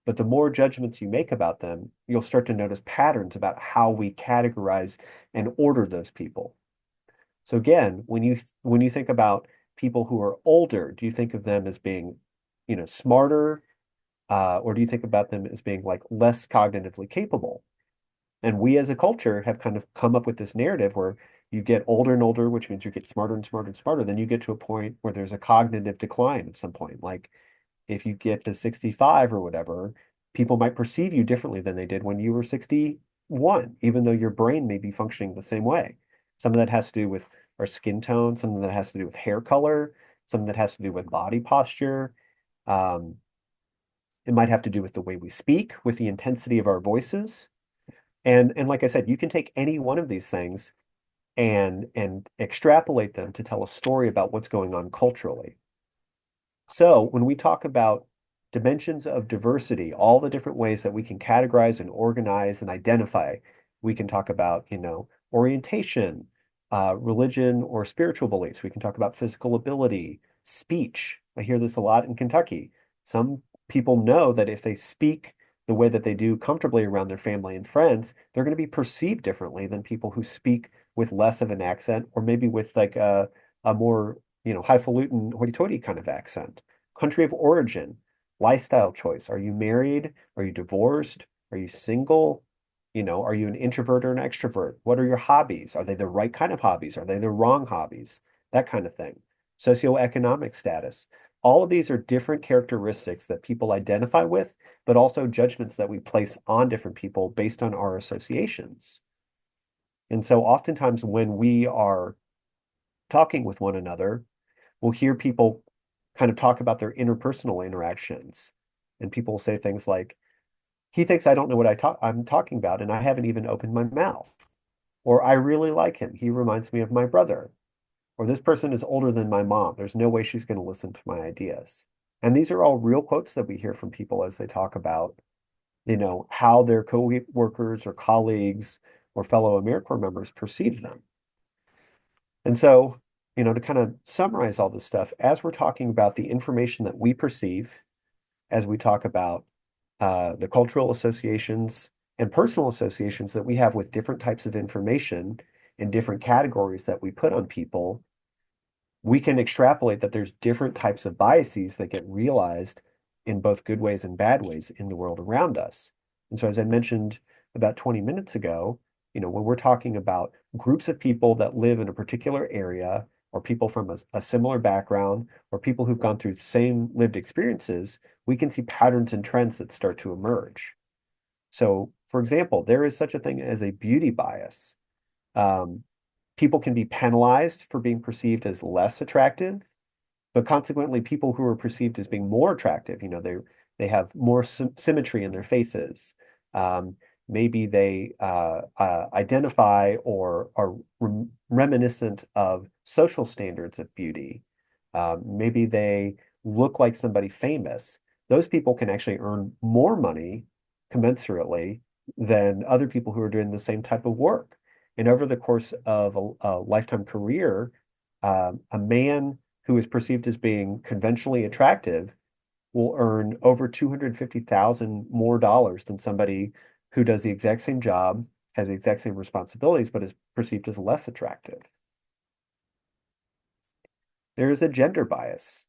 But the more judgments you make about them, you'll start to notice patterns about how we categorize and order those people. So again, when you think about people who are older, do you think of them as being, smarter, or do you think about them as being like less cognitively capable? And we as a culture have kind of come up with this narrative where you get older and older, which means you get smarter and smarter and smarter. Then you get to a point where there's a cognitive decline at some point. Like if you get to 65 or whatever, people might perceive you differently than they did when you were 61, even though your brain may be functioning the same way. Some of that has to do with our skin tone, some of that has to do with hair color, some of that has to do with body posture. Um, it might have to do with the way we speak, with the intensity of our voices. And like I said, you can take any one of these things and extrapolate them to tell a story about what's going on culturally. So when we talk about dimensions of diversity, all the different ways that we can categorize and organize and identify, we can talk about, orientation, religion or spiritual beliefs. We can talk about physical ability, speech. I hear this a lot in Kentucky. Some people know that if they speak the way that they do comfortably around their family and friends, they're going to be perceived differently than people who speak with less of an accent or maybe with like a more, highfalutin hoity-toity kind of accent. Country of origin, lifestyle choice. Are you married? Are you divorced? Are you single? Are you an introvert or an extrovert? What are your hobbies? Are they the right kind of hobbies? Are they the wrong hobbies? That kind of thing. Socioeconomic status. All of these are different characteristics that people identify with, but also judgments that we place on different people based on our associations. And so oftentimes when we are talking with one another, we'll hear people kind of talk about their interpersonal interactions. And people will say things like, he thinks I don't know what I'm talking about, and I haven't even opened my mouth. Or I really like him. He reminds me of my brother. Or this person is older than my mom. There's no way she's going to listen to my ideas. And these are all real quotes that we hear from people as they talk about, how their co-workers or colleagues or fellow AmeriCorps members perceive them. And so, to kind of summarize all this stuff, as we're talking about the information that we perceive, as we talk about the cultural associations and personal associations that we have with different types of information in different categories that we put on people, we can extrapolate that there's different types of biases that get realized in both good ways and bad ways in the world around us. And so, as I mentioned about 20 minutes ago, when we're talking about groups of people that live in a particular area, or people from a similar background, or people who've gone through the same lived experiences, we can see patterns and trends that start to emerge. So, for example, there is such a thing as a beauty bias. People can be penalized for being perceived as less attractive, but consequently, people who are perceived as being more attractive, they have more symmetry in their faces. Maybe they identify or are reminiscent of social standards of beauty. Maybe they look like somebody famous. Those people can actually earn more money commensurately than other people who are doing the same type of work. And over the course of a lifetime career, a man who is perceived as being conventionally attractive will earn over 250,000 more dollars than somebody who does the exact same job, has the exact same responsibilities, but is perceived as less attractive. There is a gender bias.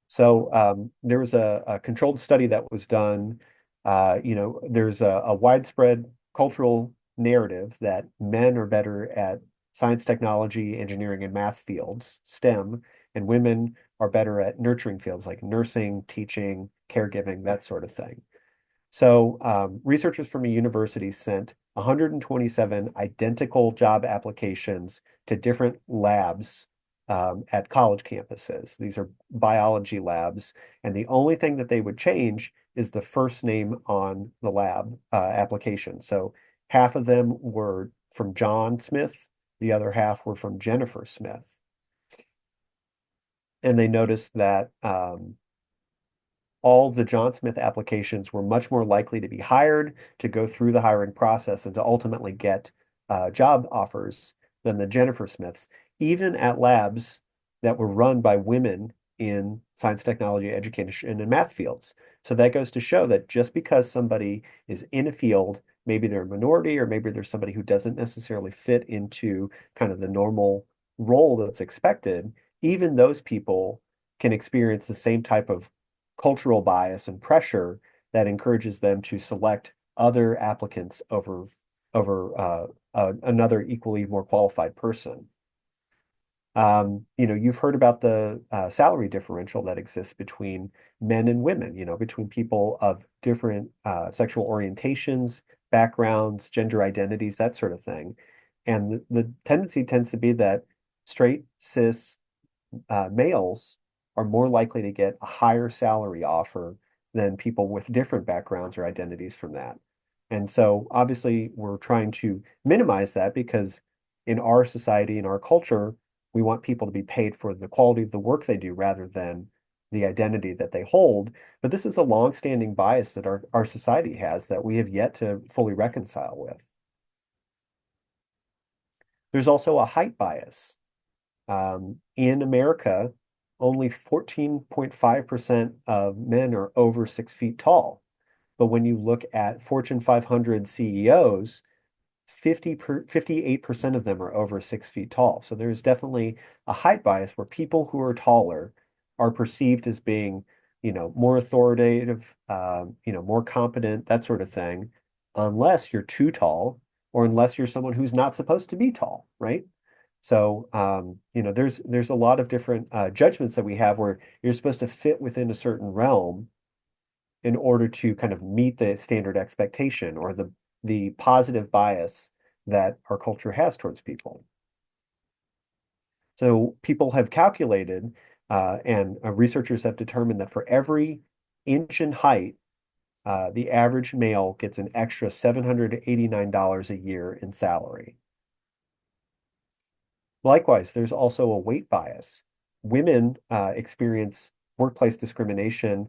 So there was a controlled study that was done. There's a widespread cultural narrative that men are better at science, technology, engineering, and math fields, STEM, and women are better at nurturing fields like nursing, teaching, caregiving, that sort of thing. So researchers from a university sent 127 identical job applications to different labs at college campuses. These are biology labs, and the only thing that they would change is the first name on the lab application. So half of them were from John Smith, the other half were from Jennifer Smith. And they noticed that all the John Smith applications were much more likely to be hired, to go through the hiring process, and to ultimately get job offers than the Jennifer Smiths, even at labs that were run by women in science, technology, education, and math fields. So that goes to show that just because somebody is in a field, maybe they're a minority, or maybe there's somebody who doesn't necessarily fit into kind of the normal role that's expected, even those people can experience the same type of cultural bias and pressure that encourages them to select other applicants over another equally more qualified person. You've heard about the salary differential that exists between men and women, between people of different sexual orientations, backgrounds, gender identities, that sort of thing. And the tendency tends to be that straight, cis males are more likely to get a higher salary offer than people with different backgrounds or identities from that. And so obviously we're trying to minimize that because in our society, in our culture, we want people to be paid for the quality of the work they do rather than the identity that they hold. But this is a long-standing bias that our society has that we have yet to fully reconcile with. There's also a height bias. In America, only 14.5% of men are over 6 feet tall. But when you look at Fortune 500 CEOs, 58% of them are over 6 feet tall. So there's definitely a height bias where people who are taller are perceived as being, more authoritative, more competent, that sort of thing, unless you're too tall or unless you're someone who's not supposed to be tall, right? So, there's a lot of different judgments that we have where you're supposed to fit within a certain realm in order to kind of meet the standard expectation or the positive bias that our culture has towards people. So people have calculated, and researchers have determined that for every inch in height, the average male gets an extra $789 a year in salary. Likewise, there's also a weight bias. Women experience workplace discrimination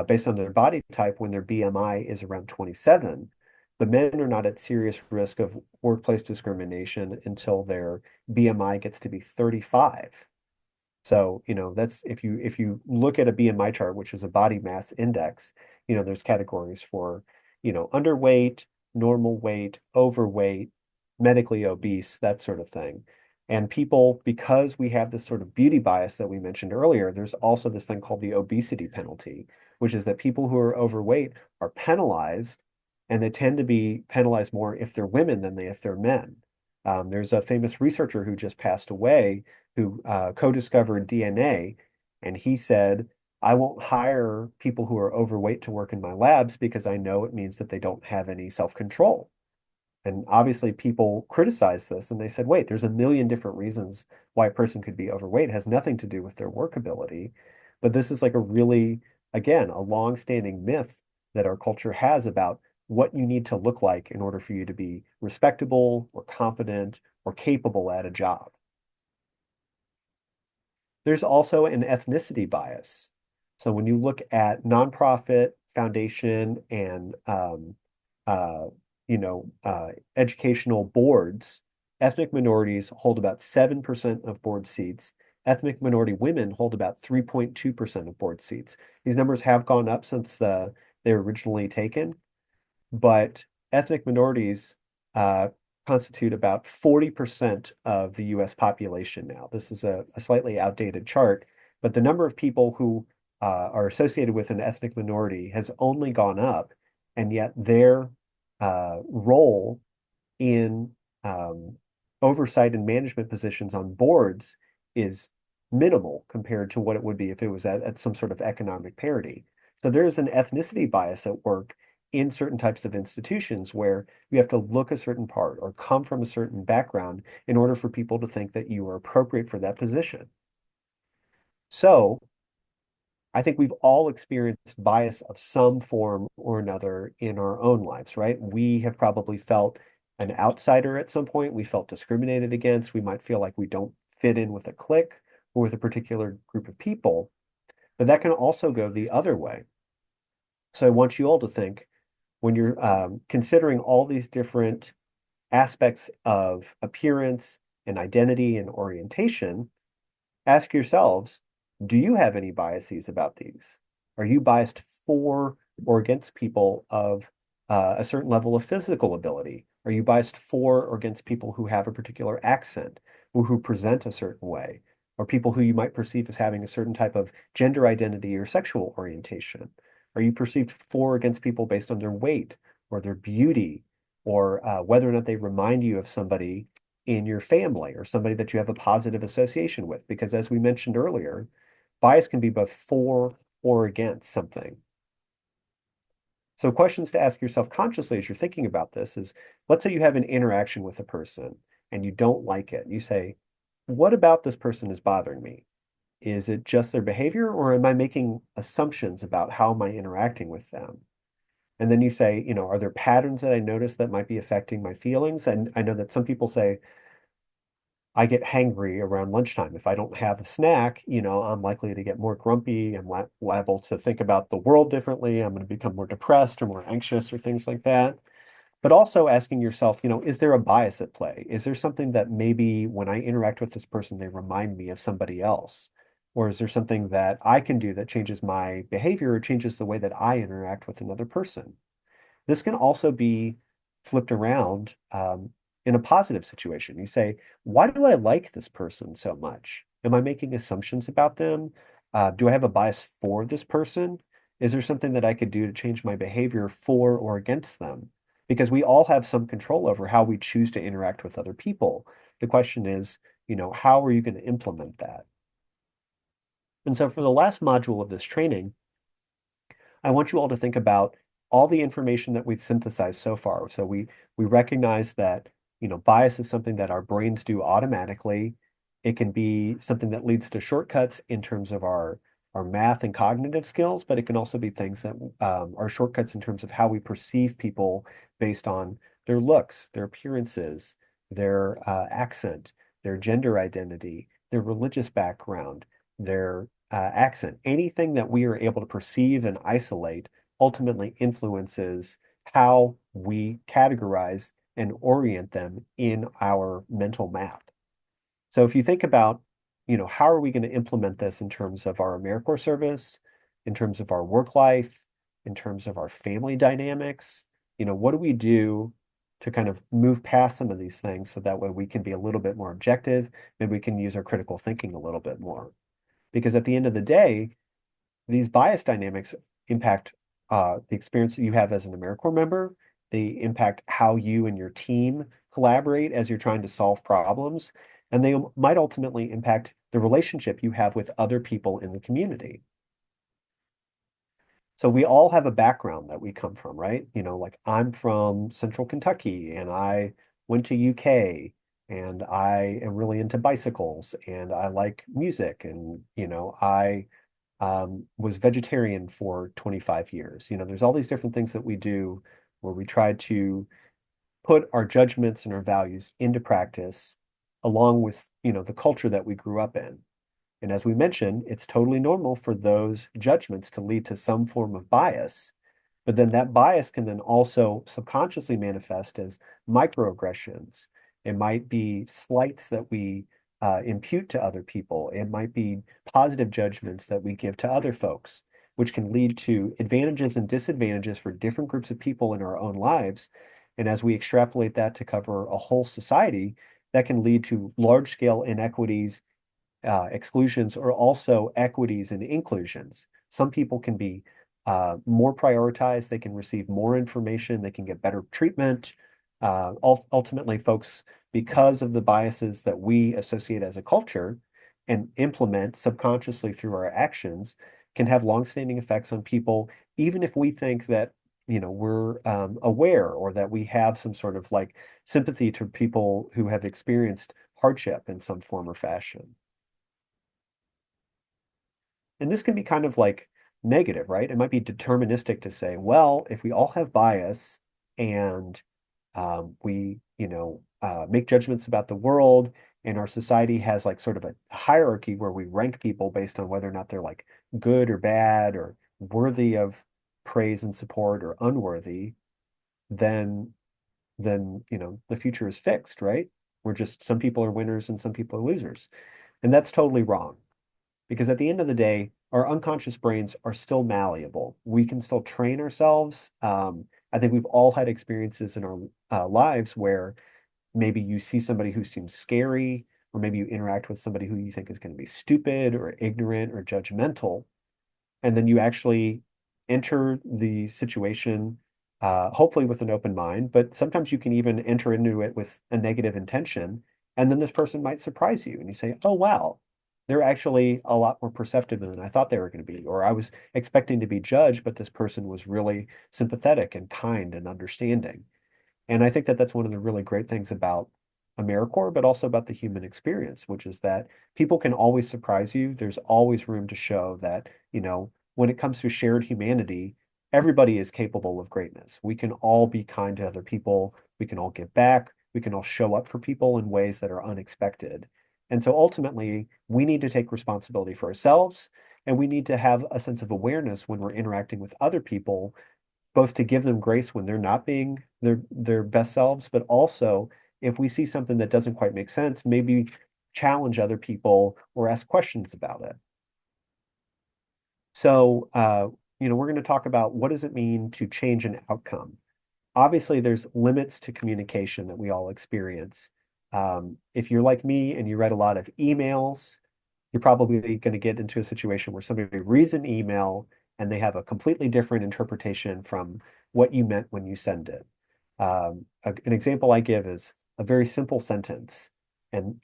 based on their body type when their BMI is around 27, but men are not at serious risk of workplace discrimination until their BMI gets to be 35. So, that's if you look at a BMI chart, which is a body mass index, there's categories for, underweight, normal weight, overweight, medically obese, that sort of thing. And people, because we have this sort of beauty bias that we mentioned earlier, there's also this thing called the obesity penalty, which is that people who are overweight are penalized, and they tend to be penalized more if they're women than if they're men. There's a famous researcher who just passed away who co-discovered DNA, and he said, I won't hire people who are overweight to work in my labs because I know it means that they don't have any self-control. And obviously people criticize this and they said, wait, there's a million different reasons why a person could be overweight. It has nothing to do with their work ability. But this is like a really, again, a long-standing myth that our culture has about what you need to look like in order for you to be respectable or competent or capable at a job. There's also an ethnicity bias. So when you look at nonprofit, foundation, and educational boards, ethnic minorities hold about 7% of board seats. Ethnic minority women hold about 3.2% of board seats. These numbers have gone up since they were originally taken, but ethnic minorities constitute about 40% of the US population now. This is a slightly outdated chart, but the number of people who are associated with an ethnic minority has only gone up, and yet their role in oversight and management positions on boards is minimal compared to what it would be if it was at some sort of economic parity. So there is an ethnicity bias at work in certain types of institutions where you have to look a certain part or come from a certain background in order for people to think that you are appropriate for that position. So I think we've all experienced bias of some form or another in our own lives, right? We have probably felt an outsider at some point. We felt discriminated against. We might feel like we don't fit in with a clique or with a particular group of people, but that can also go the other way. So I want you all to think when you're considering all these different aspects of appearance and identity and orientation, ask yourselves, do you have any biases about these? Are you biased for or against people of a certain level of physical ability? Are you biased for or against people who have a particular accent or who present a certain way? Or people who you might perceive as having a certain type of gender identity or sexual orientation? Are you perceived for or against people based on their weight or their beauty or whether or not they remind you of somebody in your family or somebody that you have a positive association with? Because as we mentioned earlier, bias can be both for or against something. So questions to ask yourself consciously as you're thinking about this is, let's say you have an interaction with a person and you don't like it. You say, what about this person is bothering me? Is it just their behavior, or am I making assumptions about how am I interacting with them? And then you say, are there patterns that I notice that might be affecting my feelings? And I know that some people say, I get hangry around lunchtime. If I don't have a snack, I'm likely to get more grumpy. I'm liable to think about the world differently. I'm going to become more depressed or more anxious or things like that. But also asking yourself, is there a bias at play? Is there something that maybe when I interact with this person, they remind me of somebody else? Or is there something that I can do that changes my behavior or changes the way that I interact with another person? This can also be flipped around in a positive situation. You say, why do I like this person so much? Am I making assumptions about them? Do I have a bias for this person? Is there something that I could do to change my behavior for or against them? Because we all have some control over how we choose to interact with other people. The question is, how are you going to implement that? And so for the last module of this training, I want you all to think about all the information that we've synthesized so far. So we recognize that, bias is something that our brains do automatically. It can be something that leads to shortcuts in terms of our math and cognitive skills, but it can also be things that are shortcuts in terms of how we perceive people based on their looks, their appearances, their accent, their gender identity, their religious background, their accent. Anything that we are able to perceive and isolate ultimately influences how we categorize and orient them in our mental map. So if you think about, how are we going to implement this in terms of our AmeriCorps service, in terms of our work life, in terms of our family dynamics, what do we do to kind of move past some of these things so that way we can be a little bit more objective and we can use our critical thinking a little bit more? Because at the end of the day, these bias dynamics impact the experience that you have as an AmeriCorps member. They impact how you and your team collaborate as you're trying to solve problems. And they might ultimately impact the relationship you have with other people in the community. So we all have a background that we come from, right? Like I'm from Central Kentucky and I went to UK and I am really into bicycles and I like music and, I was vegetarian for 25 years. There's all these different things that we do where we try to put our judgments and our values into practice along with, the culture that we grew up in. And as we mentioned, it's totally normal for those judgments to lead to some form of bias. But then that bias can then also subconsciously manifest as microaggressions. It might be slights that we impute to other people. It might be positive judgments that we give to other folks, which can lead to advantages and disadvantages for different groups of people in our own lives. And as we extrapolate that to cover a whole society, that can lead to large scale inequities, exclusions, or also equities and inclusions. Some people can be more prioritized, they can receive more information, they can get better treatment. Ultimately, folks, because of the biases that we associate as a culture, and implement subconsciously through our actions can have longstanding effects on people, even if we think that, we're aware or that we have some sort of like sympathy to people who have experienced hardship in some form or fashion. And this can be kind of like negative, right? It might be deterministic to say, well, if we all have bias and we, make judgments about the world, and our society has like sort of a hierarchy where we rank people based on whether or not they're like good or bad or worthy of praise and support or unworthy, then the future is fixed, right? We're just some people are winners and some people are losers. And that's totally wrong. Because at the end of the day, our unconscious brains are still malleable. We can still train ourselves. I think we've all had experiences in our lives where maybe you see somebody who seems scary, or maybe you interact with somebody who you think is going to be stupid or ignorant or judgmental. And then you actually enter the situation, hopefully with an open mind, but sometimes you can even enter into it with a negative intention. And then this person might surprise you and you say, oh, wow, they're actually a lot more perceptive than I thought they were going to be. Or I was expecting to be judged, but this person was really sympathetic and kind and understanding. And I think that that's one of the really great things about AmeriCorps, but also about the human experience, which is that people can always surprise you. There's always room to show that, when it comes to shared humanity, everybody is capable of greatness. We can all be kind to other people. We can all give back. We can all show up for people in ways that are unexpected. And so ultimately, we need to take responsibility for ourselves, and we need to have a sense of awareness when we're interacting with other people, both to give them grace when they're not being their best selves, but also if we see something that doesn't quite make sense, maybe challenge other people or ask questions about it. So, we're going to talk about what does it mean to change an outcome. Obviously, there's limits to communication that we all experience. If you're like me and you read a lot of emails, you're probably going to get into a situation where somebody reads an email and they have a completely different interpretation from what you meant when you send it. An example I give is a very simple sentence, and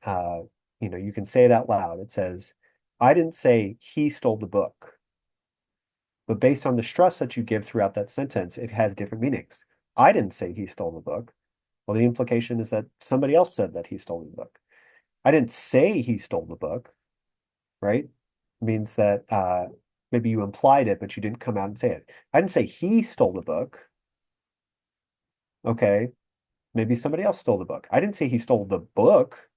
you can say it out loud. It says, "I didn't say he stole the book," but based on the stress that you give throughout that sentence, it has different meanings. I didn't say he stole the book. Well, the implication is that somebody else said that he stole the book. I didn't say he stole the book, right? Means that maybe you implied it, but you didn't come out and say it. I didn't say he stole the book. Okay, maybe somebody else stole the book. I didn't say he stole the book,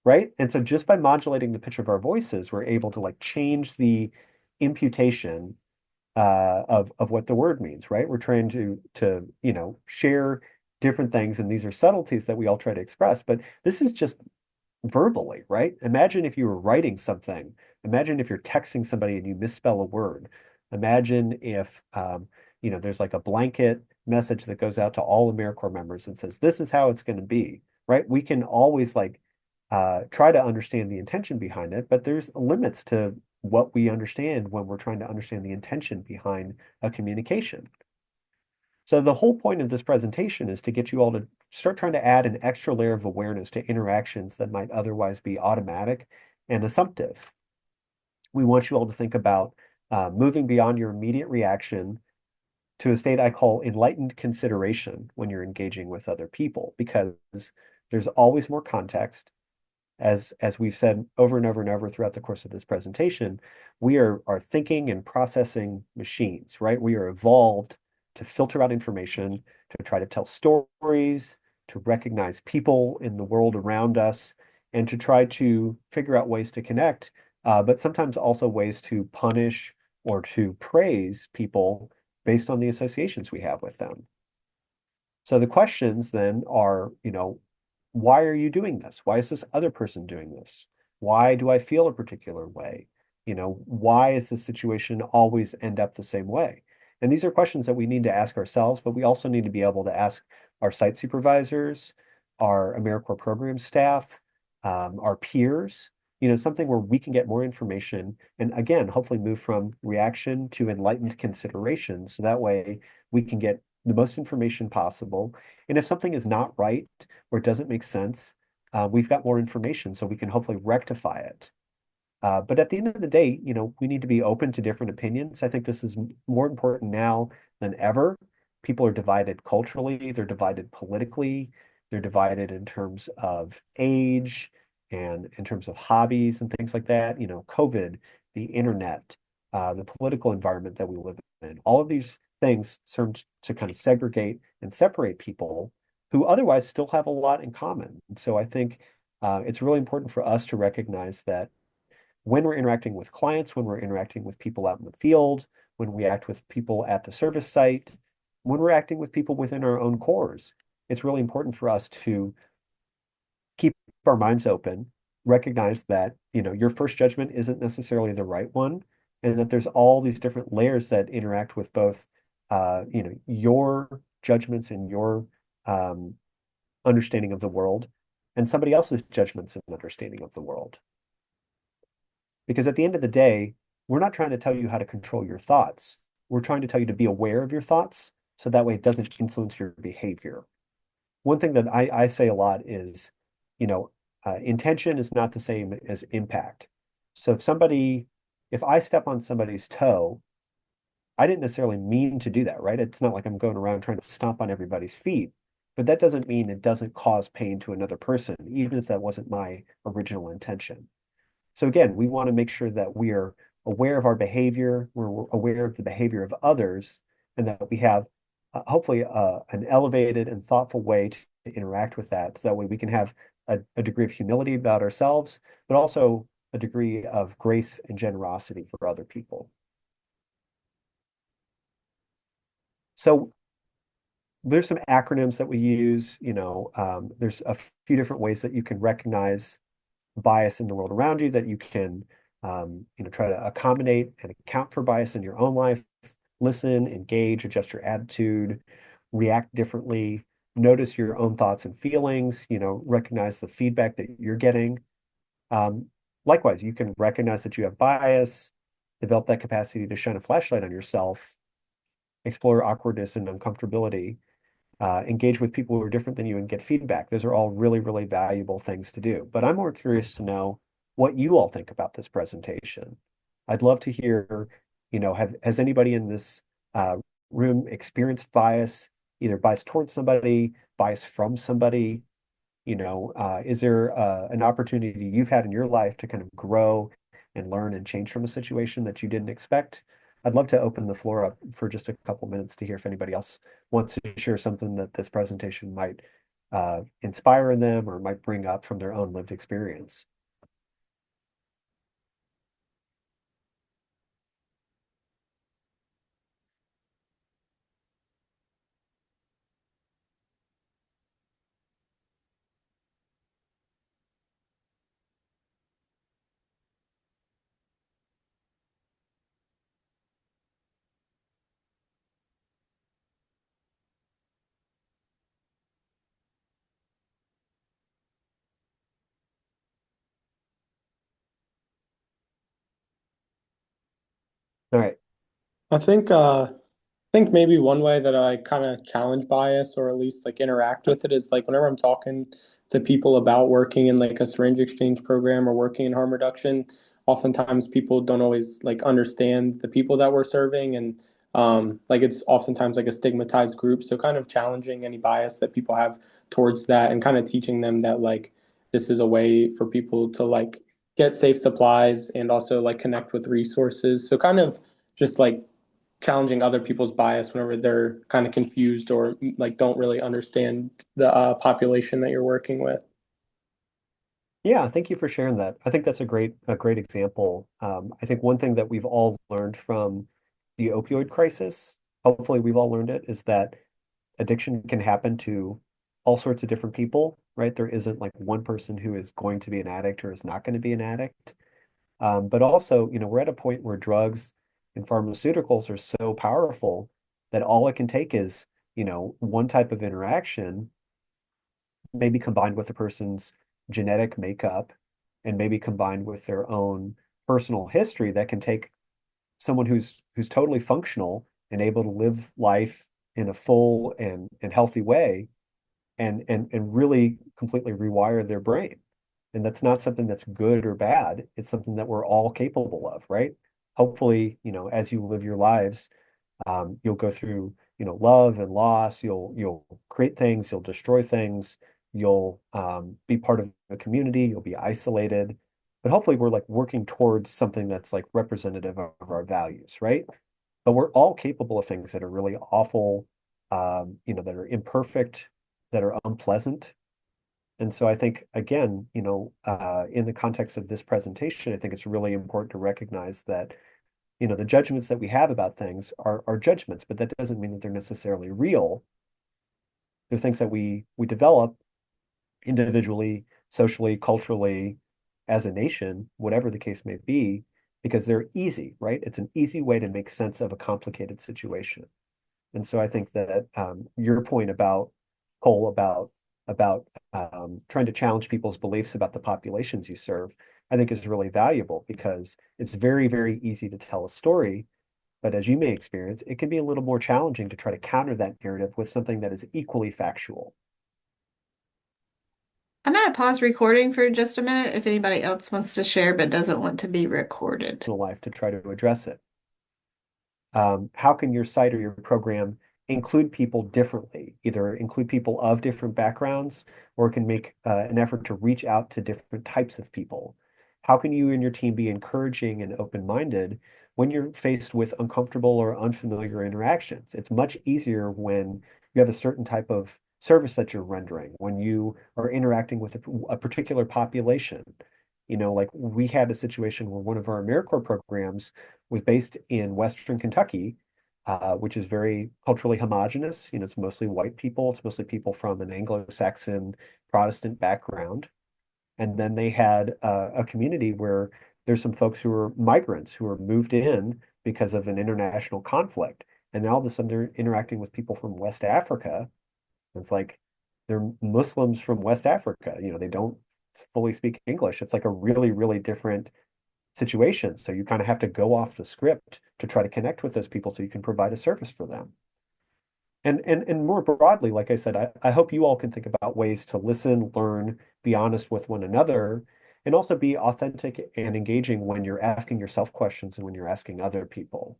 right? And so just by modulating the pitch of our voices, we're able to like change the imputation of what the word means, right? We're trying to share different things, and these are subtleties that we all try to express, but this is just verbally, right? Imagine if you were writing something. Imagine if you're texting somebody and you misspell a word. Imagine if there's like a blanket message that goes out to all AmeriCorps members and says, this is how it's going to be, right? We can always like try to understand the intention behind it, but there's limits to what we understand when we're trying to understand the intention behind a communication. So the whole point of this presentation is to get you all to start trying to add an extra layer of awareness to interactions that might otherwise be automatic and assumptive. We want you all to think about moving beyond your immediate reaction to a state I call enlightened consideration when you're engaging with other people, because there's always more context. As we've said over and over and over throughout the course of this presentation, we are thinking and processing machines, right? We are evolved to filter out information, to try to tell stories, to recognize people in the world around us, and to try to figure out ways to connect, but sometimes also ways to punish or to praise people based on the associations we have with them. So the questions then are, why are you doing this? Why is this other person doing this? Why do I feel a particular way? Why is this situation always end up the same way? And these are questions that we need to ask ourselves, but we also need to be able to ask our site supervisors, our AmeriCorps program staff, our peers, something where we can get more information and again, hopefully move from reaction to enlightened consideration. So that way we can get the most information possible. And if something is not right or it doesn't make sense, we've got more information so we can hopefully rectify it. But at the end of the day, we need to be open to different opinions. I think this is more important now than ever. People are divided culturally, they're divided politically, they're divided in terms of age and in terms of hobbies and things like that. COVID, the internet, the political environment that we live in, all of these things serve to kind of segregate and separate people who otherwise still have a lot in common. And so I think it's really important for us to recognize that when we're interacting with clients, when we're interacting with people out in the field, when we act with people at the service site, when we're acting with people within our own cores, it's really important for us to keep our minds open, recognize that, your first judgment isn't necessarily the right one, and that there's all these different layers that interact with both, your judgments and your um, understanding of the world and somebody else's judgments and understanding of the world. Because at the end of the day, we're not trying to tell you how to control your thoughts. We're trying to tell you to be aware of your thoughts so that way it doesn't influence your behavior. One thing that I say a lot is, intention is not the same as impact. So if I step on somebody's toe, I didn't necessarily mean to do that, right? It's not like I'm going around trying to stomp on everybody's feet, but that doesn't mean it doesn't cause pain to another person, even if that wasn't my original intention. So again, we want to make sure that we are aware of our behavior, we're aware of the behavior of others, and that we have hopefully an elevated and thoughtful way to interact with that. So that way we can have a degree of humility about ourselves, but also a degree of grace and generosity for other people. So there's some acronyms that we use, there's a few different ways that you can recognize bias in the world around you, that you can try to accommodate and account for bias in your own life, listen, engage, adjust your attitude, react differently, notice your own thoughts and feelings, recognize the feedback that you're getting. Likewise, you can recognize that you have bias, develop that capacity to shine a flashlight on yourself, explore awkwardness and uncomfortability, engage with people who are different than you and get feedback. Those are all really, really valuable things to do. But I'm more curious to know what you all think about this presentation. I'd love to hear, has anybody in this room experienced bias, either bias towards somebody, bias from somebody? Is there an opportunity you've had in your life to kind of grow and learn and change from a situation that you didn't expect? I'd love to open the floor up for just a couple minutes to hear if anybody else wants to share something that this presentation might inspire in them or might bring up from their own lived experience. All right. I think maybe one way that I kind of challenge bias or at least like interact with it is like whenever I'm talking to people about working in like a syringe exchange program or working in harm reduction, oftentimes people don't always like understand the people that we're serving, and like it's oftentimes like a stigmatized group. So kind of challenging any bias that people have towards that and kind of teaching them that like this is a way for people to like get safe supplies and also like connect with resources. So kind of just like challenging other people's bias whenever they're kind of confused or like don't really understand the population that you're working with. Yeah, thank you for sharing that. I think that's a great example. I think one thing that we've all learned from the opioid crisis, hopefully we've all learned it, is that addiction can happen to all sorts of different people, right? There isn't like one person who is going to be an addict or is not going to be an addict. But also, we're at a point where drugs and pharmaceuticals are so powerful that all it can take is, one type of interaction, maybe combined with a person's genetic makeup and maybe combined with their own personal history that can take someone who's totally functional and able to live life in a full and healthy way and really completely rewire their brain. And that's not something that's good or bad. It's something that we're all capable of, right? Hopefully, as you live your lives, you'll go through, love and loss. You'll create things, you'll destroy things, you'll be part of a community, you'll be isolated. But hopefully we're like working towards something that's like representative of our values, right? But we're all capable of things that are really awful, that are imperfect, that are unpleasant. And so I think, again, in the context of this presentation, I think it's really important to recognize that, the judgments that we have about things are judgments, but that doesn't mean that they're necessarily real. They're things that we develop individually, socially, culturally, as a nation, whatever the case may be, because they're easy, right? It's an easy way to make sense of a complicated situation. And so I think that your point about Cole about trying to challenge people's beliefs about the populations you serve, I think is really valuable because it's very, very easy to tell a story, but as you may experience, it can be a little more challenging to try to counter that narrative with something that is equally factual. I'm going to pause recording for just a minute if anybody else wants to share but doesn't want to be recorded. Life to try to address it. How can your site or your program include people differently, either include people of different backgrounds, or can make an effort to reach out to different types of people? How can you and your team be encouraging and open-minded when you're faced with uncomfortable or unfamiliar interactions? It's much easier when you have a certain type of service that you're rendering, when you are interacting with a particular population. Like we had a situation where one of our AmeriCorps programs was based in Western Kentucky, which is very culturally homogenous. It's mostly white people. It's mostly people from an Anglo-Saxon Protestant background. And then they had a community where there's some folks who are migrants who were moved in because of an international conflict. And now all of a sudden they're interacting with people from West Africa. It's like they're Muslims from West Africa. They don't fully speak English. It's like a really, really different situation. So you kind of have to go off the script to try to connect with those people so you can provide a service for them. And more broadly, like I said, I hope you all can think about ways to listen, learn, be honest with one another, and also be authentic and engaging when you're asking yourself questions and when you're asking other people.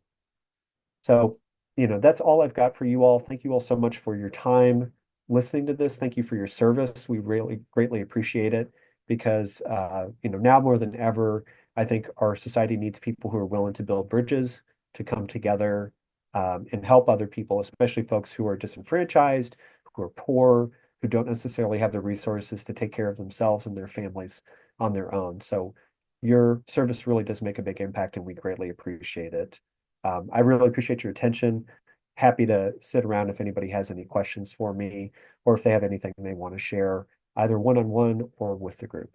So, that's all I've got for you all. Thank you all so much for your time listening to this. Thank you for your service. We really greatly appreciate it because, now more than ever, I think our society needs people who are willing to build bridges, to come together, and help other people, especially folks who are disenfranchised, who are poor, who don't necessarily have the resources to take care of themselves and their families on their own. So your service really does make a big impact, and we greatly appreciate it. I really appreciate your attention. Happy to sit around if anybody has any questions for me or if they have anything they want to share, either one-on-one or with the group.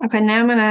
Okay, now I'm going to